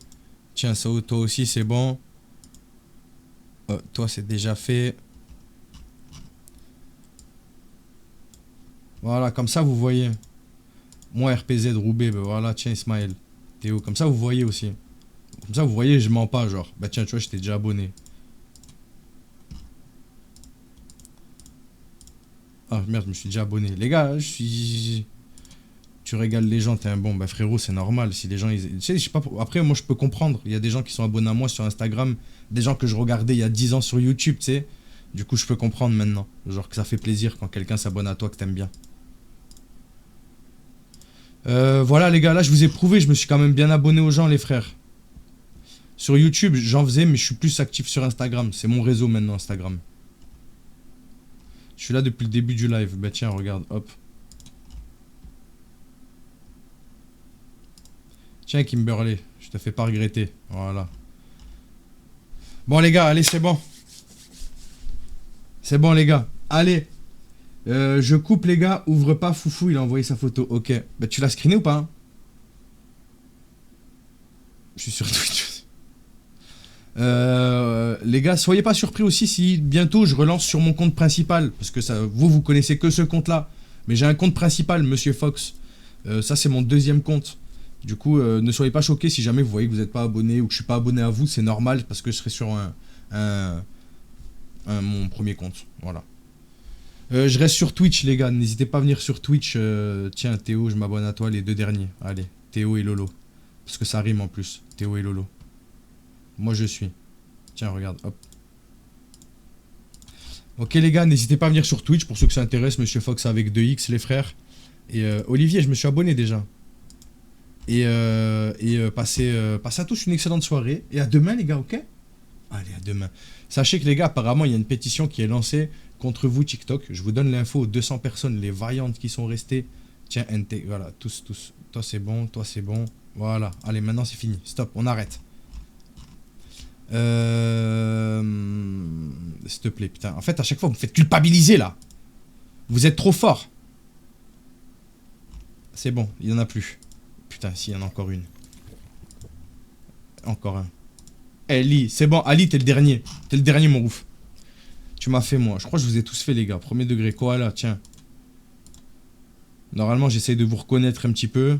Tiens, ça, toi aussi c'est bon. Toi c'est déjà fait. Voilà, comme ça vous voyez. Moi, RPZ, Roubaix, ben voilà, tiens, Ismaël. Théo, comme ça, vous voyez aussi. Comme ça, vous voyez, je mens pas, genre. Bah tiens, tu vois, j'étais déjà abonné. Ah, merde, je me suis déjà abonné. Les gars, je suis... Tu régales les gens, t'es un bon. Bah frérot, c'est normal. Si les gens... Tu sais, je sais pas... Après, moi, je peux comprendre. Il y a des gens qui sont abonnés à moi sur Instagram. Des gens que je regardais il y a 10 ans sur YouTube, tu sais. Du coup, je peux comprendre maintenant. Genre que ça fait plaisir quand quelqu'un s'abonne à toi que t'aimes bien. Voilà les gars, là je vous ai prouvé, je me suis quand même bien abonné aux gens les frères. Sur YouTube j'en faisais mais je suis plus actif sur Instagram, c'est mon réseau maintenant Instagram. Je suis là depuis le début du live, bah tiens regarde, hop. Tiens Kimberley, je te fais pas regretter, voilà. Bon les gars, allez c'est bon. C'est bon les gars, allez. Je coupe les gars, ouvre pas, Foufou il a envoyé sa photo, ok. Bah tu l'as screené ou pas hein? Je suis sur Twitch. Les gars, soyez pas surpris aussi si bientôt je relance sur mon compte principal. Parce que ça, vous connaissez que ce compte là. Mais j'ai un compte principal, Monsieur Fox. Ça c'est mon deuxième compte. Du coup, ne soyez pas choqués si jamais vous voyez que vous n'êtes pas abonné ou que je suis pas abonné à vous, c'est normal parce que je serai sur mon premier compte. Voilà. Je reste sur Twitch les gars, n'hésitez pas à venir sur Twitch. Tiens Théo, je m'abonne à toi les deux derniers. Allez, Théo et Lolo. Parce que ça rime en plus, Théo et Lolo. Moi je suis. Tiens regarde, hop. Ok les gars, n'hésitez pas à venir sur Twitch pour ceux que ça intéresse. Monsieur Fox avec 2X les frères. Et Olivier, je me suis abonné déjà. Et passez à tous une excellente soirée. Et à demain les gars, ok? Allez, à demain. Sachez que les gars, apparemment il y a une pétition qui est lancée contre vous TikTok. Je vous donne l'info aux 200 personnes, les variantes qui sont restées. Tiens, NT, voilà, tous. Toi c'est bon, toi c'est bon. Voilà, allez, maintenant c'est fini. Stop, on arrête. S'il te plaît, putain. En fait, à chaque fois, vous me faites culpabiliser, là. Vous êtes trop fort. C'est bon, il n'y en a plus. Putain, si, il y en a encore une. Encore un. Ali, c'est bon, Ali, t'es le dernier. T'es le dernier, mon ouf. Tu m'as fait, moi. Je crois que je vous ai tous fait, les gars. Premier degré. Koala, tiens. Normalement, j'essaye de vous reconnaître un petit peu.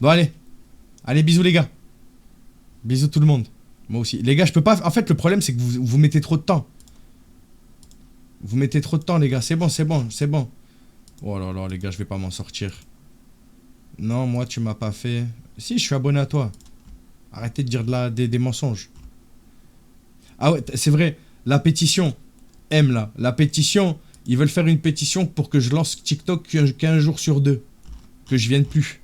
Bon, allez. Allez, bisous, les gars. Bisous, tout le monde. Moi aussi. Les gars, je peux pas... En fait, le problème, c'est que vous mettez trop de temps. Vous mettez trop de temps, les gars. C'est bon, c'est bon, c'est bon. Oh là là, les gars, je vais pas m'en sortir. Non, moi, tu m'as pas fait... Si, je suis abonné à toi. Arrêtez de dire des mensonges. Ah ouais, c'est vrai. La pétition. M, là. La pétition. Ils veulent faire une pétition pour que je lance TikTok qu'un jour sur 2. Que je vienne plus.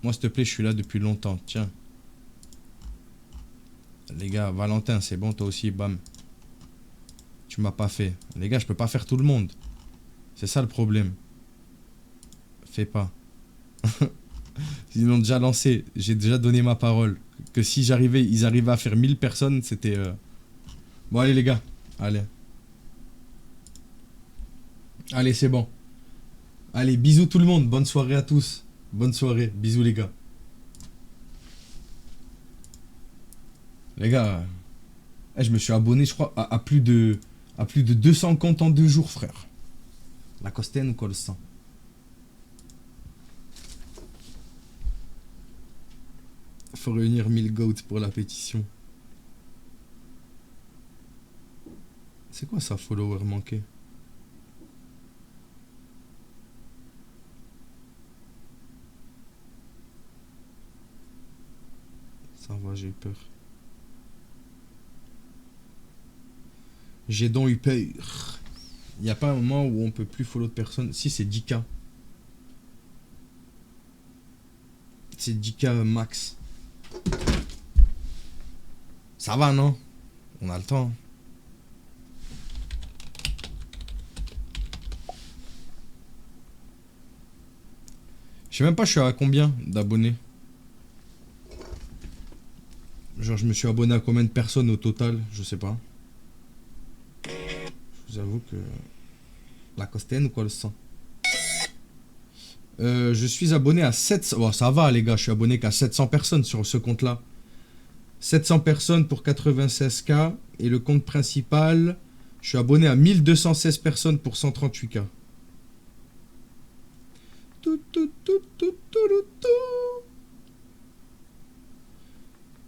Moi, s'il te plaît, je suis là depuis longtemps. Tiens. Les gars, Valentin, c'est bon, toi aussi, bam. Tu m'as pas fait. Les gars, je peux pas faire tout le monde. C'est ça le problème. Fais pas. Ils l'ont déjà lancé. J'ai déjà donné ma parole. Que si ils arrivaient à faire 1000 personnes, c'était... Bon, allez les gars. Allez. Allez, c'est bon. Allez, bisous tout le monde. Bonne soirée à tous. Bonne soirée. Bisous les gars. Les gars, je me suis abonné, je crois, à plus de 200 comptes en 2 jours, frère. La Costen ou quoi le sang? Faut réunir 1000 goats pour la pétition. C'est quoi ça, follower manqué? Ça va, j'ai eu peur. J'ai donc eu peur. Il n'y a pas un moment où on peut plus follow de personne. Si, c'est 10K. C'est 10K max. Ça va, non? On a le temps. Je sais même pas je suis à combien d'abonnés. Genre je me suis abonné à combien de personnes au total, je sais pas. Je vous avoue que... La costaine ou quoi le sang? Je suis abonné à 700... Bon, ça va les gars, je suis abonné qu'à 700 personnes sur ce compte là. 700 personnes pour 96K. Et le compte principal, je suis abonné à 1216 personnes pour 138K.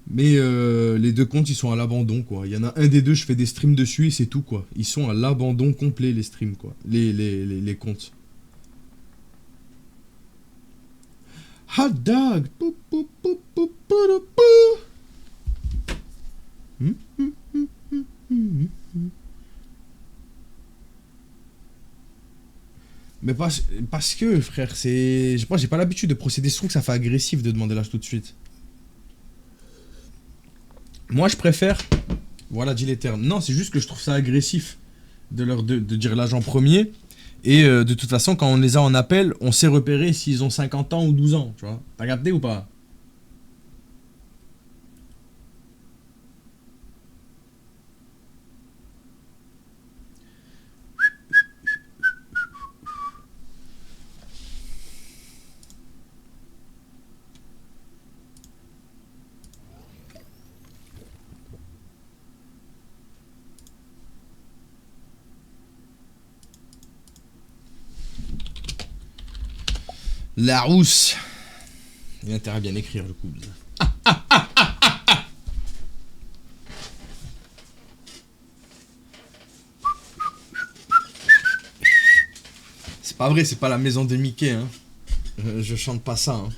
Mais les deux comptes ils sont à l'abandon quoi. Il y en a un des deux, je fais des streams dessus et c'est tout quoi. Ils sont à l'abandon complet les streams quoi. Les comptes. Hot dog. Pou, pou, pou, pou, pou, pou, pou. Mais parce que frère, c'est... Moi j'ai pas l'habitude de procéder, je trouve que ça fait agressif de demander l'âge tout de suite. Moi je préfère... Voilà, dis les termes. Non, c'est juste que je trouve ça agressif de leur de dire l'âge en premier. Et de toute façon, quand on les a en appel, on sait repérer s'ils ont 50 ans ou 12 ans, tu vois. T'as capté ou pas? La rousse. Il y a intérêt à bien écrire, le coup. C'est pas vrai, c'est pas la maison de Mickey, hein. Je chante pas ça, hein.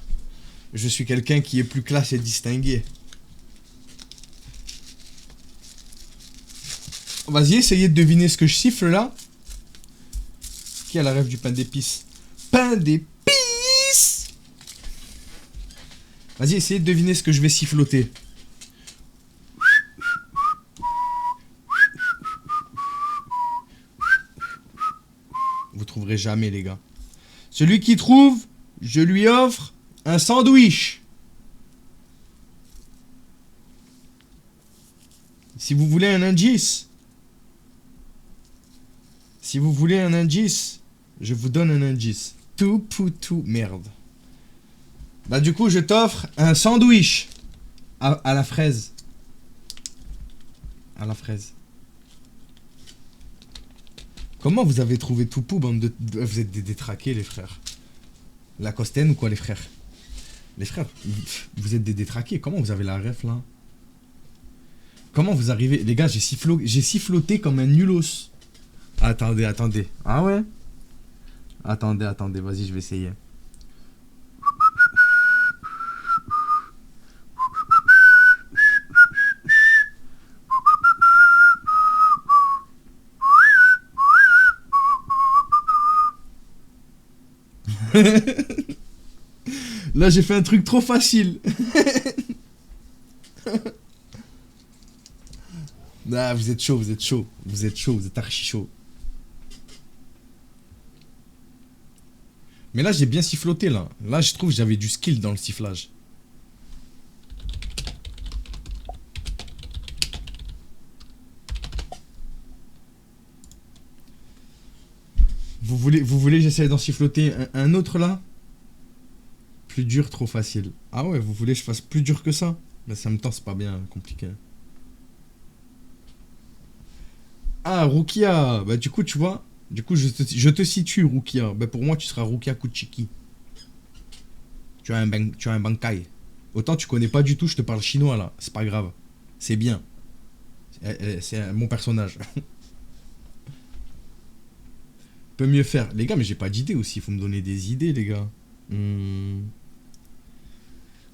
Je suis quelqu'un qui est plus classe et distingué. Vas-y, essayez de deviner ce que je siffle, là. Qui a la rêve du pain d'épices? Pain d'épices. Vas-y, essayez de deviner ce que je vais siffloter. Vous trouverez jamais, les gars. Celui qui trouve, je lui offre un sandwich. Si vous voulez un indice. Si vous voulez un indice, je vous donne un indice. Tout poutou, merde. Bah du coup, je t'offre un sandwich à la fraise. À la fraise. Comment vous avez trouvé tout pou, bande de... Vous êtes des détraqués, les frères. La costaine ou quoi, les frères? Les frères, vous êtes des détraqués. Comment vous avez la ref, là? Comment vous arrivez? Les gars, j'ai siffloté comme un nulos. Attendez, attendez. Ah ouais? Attendez, attendez. Vas-y, je vais essayer. Là, j'ai fait un truc trop facile. Ah, vous êtes chaud, vous êtes chaud. Vous êtes chaud, vous êtes archi chaud. Mais là, j'ai bien siffloté, là. Là, je trouve que j'avais du skill dans le sifflage. Vous voulez que j'essaie d'en siffloter un autre, là? Plus dur, trop facile. Ah ouais, vous voulez que je fasse plus dur que ça? Mais ça me tend, c'est pas bien compliqué. Ah, Rukia. Bah du coup, tu vois. Du coup, je te situe, Rukia. Bah pour moi, tu seras Rukia Kuchiki. Tu as un bankai. Autant tu connais pas du tout, je te parle chinois là. C'est pas grave. C'est bien. C'est un bon personnage. Peut mieux faire. Les gars, mais j'ai pas d'idée aussi. Il faut me donner des idées, les gars.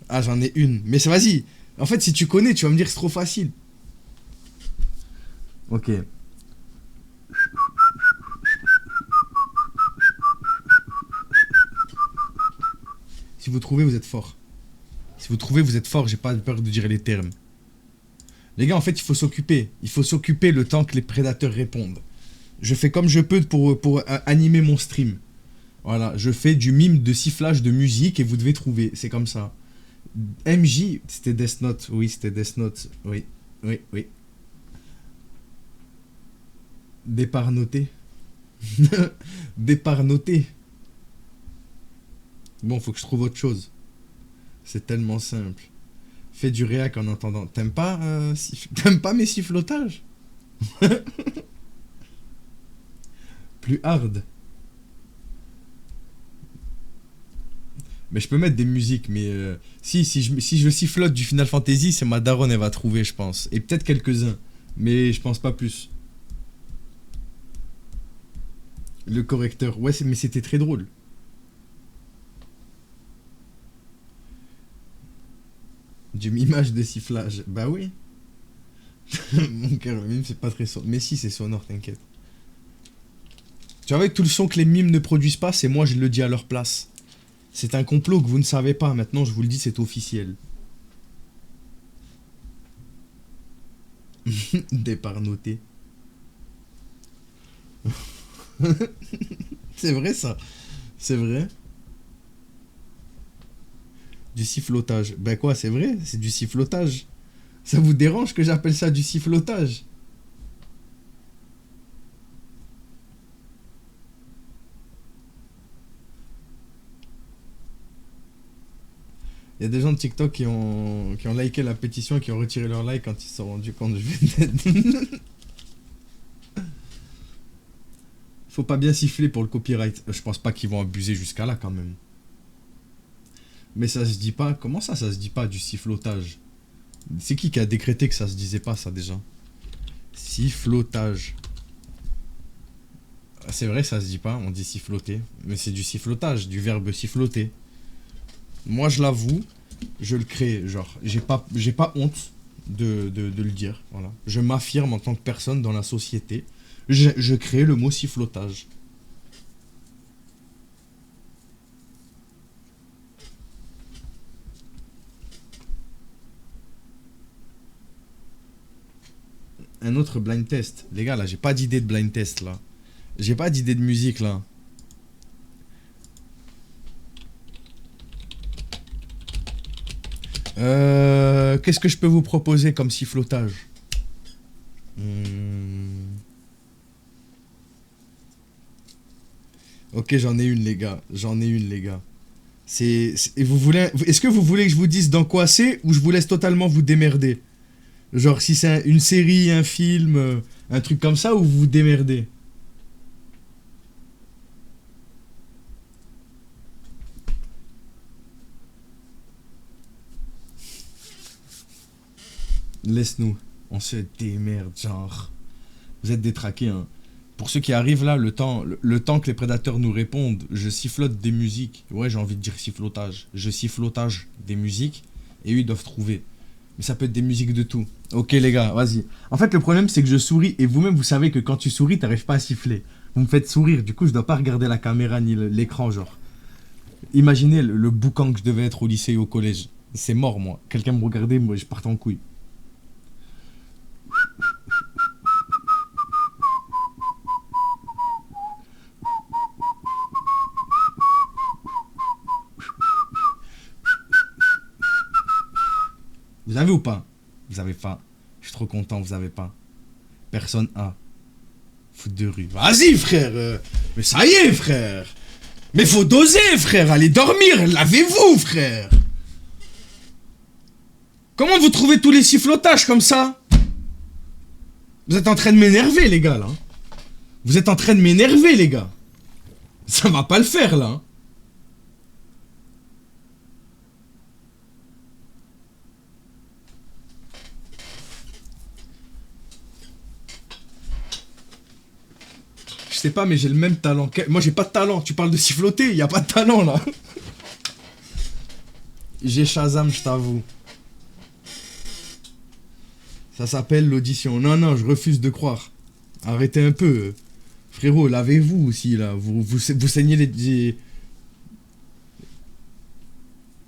Ah, j'en ai une. Mais ça, vas-y. En fait, si tu connais, tu vas me dire c'est trop facile. Ok. Si vous trouvez, vous êtes fort. Si vous trouvez, vous êtes fort, j'ai pas peur de dire les termes. Les gars, en fait, il faut s'occuper. Il faut s'occuper le temps que les prédateurs répondent. Je fais comme je peux pour animer mon stream. Voilà, je fais du mime de sifflage de musique et vous devez trouver. C'est comme ça. MJ, c'était Death Note. Oui, c'était Death Note. Oui, oui, oui. Départ noté. Départ noté. Bon, faut que je trouve autre chose. C'est tellement simple. Fais du réac en entendant. T'aimes pas, t'aimes pas mes sifflotages? Plus hard. Mais je peux mettre des musiques, mais si je sifflote du Final Fantasy, c'est ma daronne, elle va trouver, je pense. Et peut-être quelques-uns, mais je pense pas plus. Le correcteur. Ouais, mais c'était très drôle. Du mimage de sifflage. Bah oui. Mon cœur, le mime, c'est pas très sonore. Mais si, c'est sonore, t'inquiète. Tu vois, avec tout le son que les mimes ne produisent pas, c'est moi, je le dis à leur place. C'est un complot que vous ne savez pas. Maintenant, je vous le dis, c'est officiel. Départ noté. C'est vrai, ça. C'est vrai. Du sifflotage. Ben quoi, c'est vrai, c'est du sifflotage. Ça vous dérange que j'appelle ça du sifflotage? Il y a des gens de TikTok qui ont liké la pétition et qui ont retiré leur like quand ils se sont rendus compte. Faut pas bien siffler pour le copyright. Je pense pas qu'ils vont abuser jusqu'à là quand même. Mais ça se dit pas. Comment ça se dit pas du sifflotage? C'est qui a décrété que ça se disait pas ça déjà? Sifflotage. C'est vrai, ça se dit pas, on dit siffloter. Mais c'est du sifflotage, du verbe siffloter. Moi je l'avoue, je le crée, genre, j'ai pas honte de le dire, voilà. Je m'affirme en tant que personne dans la société. Je crée le mot sifflotage. Un autre blind test. Les gars, là, j'ai pas d'idée de blind test, là. J'ai pas d'idée de musique, là. Qu'est-ce que je peux vous proposer comme sifflotage? Ok, j'en ai une, les gars. J'en ai une, les gars. Vous voulez... Est-ce que vous voulez que je vous dise dans quoi c'est ou je vous laisse totalement vous démerder? Genre si c'est une série, un film, un truc comme ça, ou vous vous démerdez? Laisse-nous. On se démerde, genre. Vous êtes détraqués, hein. Pour ceux qui arrivent là, le temps que les prédateurs nous répondent, je sifflote des musiques. Ouais, j'ai envie de dire sifflotage. Je sifflotage des musiques et eux, ils doivent trouver. Mais ça peut être des musiques de tout. Ok, les gars, vas-y. En fait, le problème, c'est que je souris et vous-même, vous savez que quand tu souris, t'arrives pas à siffler. Vous me faites sourire. Du coup, je dois pas regarder la caméra ni l'écran, genre. Imaginez le boucan que je devais être au lycée et au collège. C'est mort, moi. Quelqu'un me regardait, moi, je partais en couille. Vous avez ou pas? Vous avez pas. Je suis trop content, vous avez pas. Personne a. Foot de rue. Vas-y, frère. Mais ça y est, frère. Mais faut doser, frère. Allez dormir. Lavez-vous, frère. Comment vous trouvez tous les sifflotages comme ça? Vous êtes en train de m'énerver, les gars, là. Vous êtes en train de m'énerver, les gars. Ça va pas le faire, là. Je sais pas, mais j'ai le même talent. Moi, j'ai pas de talent. Tu parles de siffloter, y a pas de talent, là. J'ai Shazam, je t'avoue. Ça s'appelle l'audition. Non, non, je refuse de croire. Arrêtez un peu. Frérot, lavez-vous aussi, là. Vous saignez les...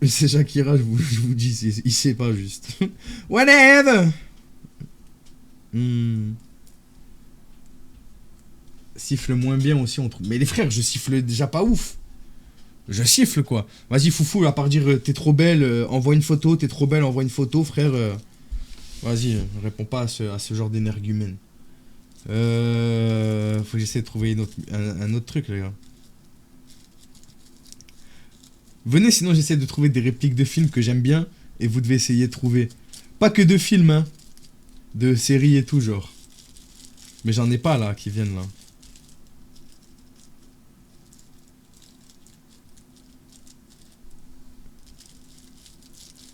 C'est Shakira, je vous dis, il sait pas juste. Whatever. Siffle moins bien aussi, on trouve. Mais les frères, je siffle déjà pas ouf. Je siffle, quoi. Vas-y, foufou, à part dire t'es trop belle, envoie une photo, t'es trop belle, envoie une photo, frère. Vas-y, réponds pas à ce genre d'énergumène. Faut que j'essaie de trouver un autre truc, les gars. Venez, sinon j'essaie de trouver des répliques de films que j'aime bien et vous devez essayer de trouver. Pas que de films, hein. De séries et tout, genre. Mais j'en ai pas, là, qui viennent, là.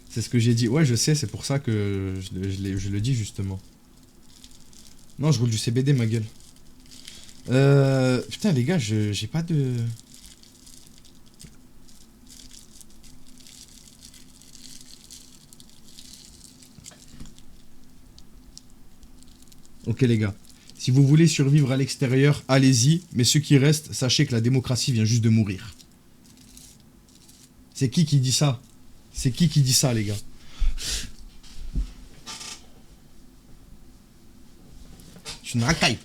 C'est ce que j'ai dit. Ouais, je sais, c'est pour ça que je le dis, justement. Non, je roule du CBD, ma gueule. Putain, les gars, j'ai pas de... Ok, les gars. Si vous voulez survivre à l'extérieur, allez-y. Mais ceux qui restent, sachez que la démocratie vient juste de mourir. C'est qui dit ça? C'est qui dit ça, les gars? Je suis une racaille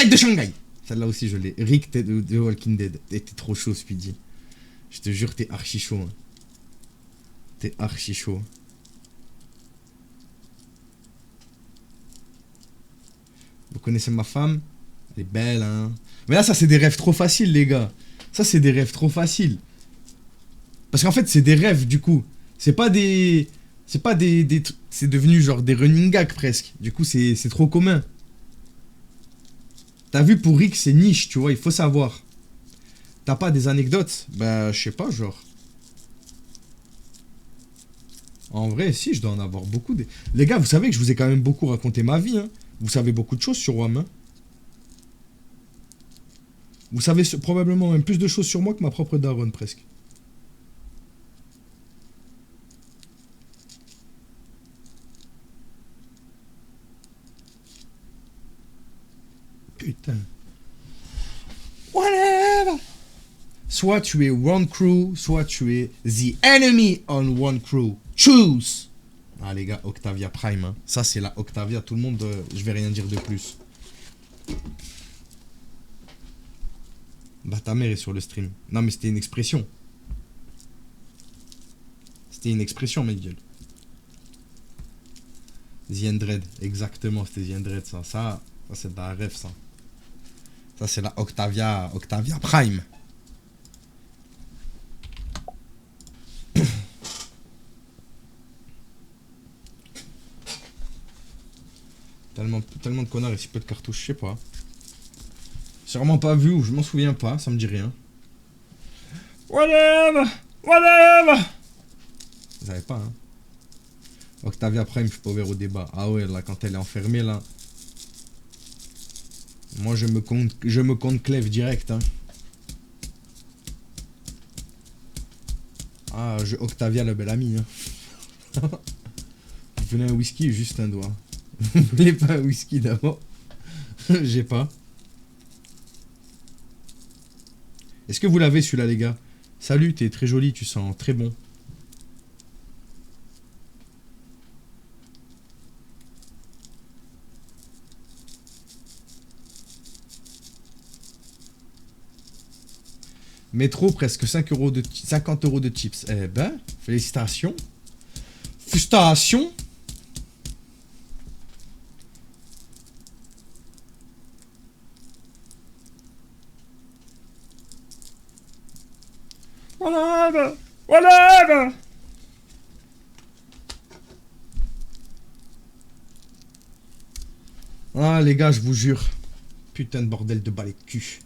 de Shanghai. Celle-là aussi, je l'ai. Rick de Walking Dead. T'es trop chaud, Speedy. Je te jure, t'es archi chaud. Hein. T'es archi chaud. Vous connaissez ma femme? Elle est belle, hein. Mais là, ça, c'est des rêves trop faciles, les gars. Ça, c'est des rêves trop faciles. Parce qu'en fait, c'est des rêves, du coup. C'est pas des... C'est pas des... C'est devenu genre des running gags, presque. Du coup, c'est trop commun. T'as vu, pour Rick, c'est niche, tu vois, il faut savoir. T'as pas des anecdotes? Bah, je sais pas, genre. En vrai, si, je dois en avoir beaucoup. Les gars, vous savez que je vous ai quand même beaucoup raconté ma vie, hein. Vous savez beaucoup de choses sur WAM, hein. Vous savez probablement même plus de choses sur moi que ma propre daronne, presque. Putain. Whatever. Soit tu es one crew, soit tu es the enemy on one crew. Choose. Ah les gars, Octavia Prime, hein. Ça c'est la Octavia, tout le monde, je vais rien dire de plus. Bah ta mère est sur le stream. Non mais c'était une expression. C'était une expression, mes gueules. The Endred, exactement, c'était The Endred, ça. Ça c'est de la rêve, ça. Ça c'est la Octavia Prime. Tellement de connards et si peu de cartouches, je sais pas. Sûrement pas vu ou je m'en souviens pas, ça me dit rien. Whatever. Vous savez pas, hein. Octavia Prime, je suis pas ouvert au débat. Ah ouais, là, quand elle est enfermée, là. Moi, je me compte Clève direct, hein. Ah, Octavia, le bel ami, hein. Vous voulez un whisky, juste un doigt. Vous voulez pas un whisky d'abord? J'ai pas. Est-ce que vous l'avez celui-là, les gars? Salut, t'es très joli, tu sens très bon. Métro, presque 50 € de chips. Eh ben, félicitations. Félicitations. Whatever. Ah les gars, je vous jure. Putain de bordel de balai de cul.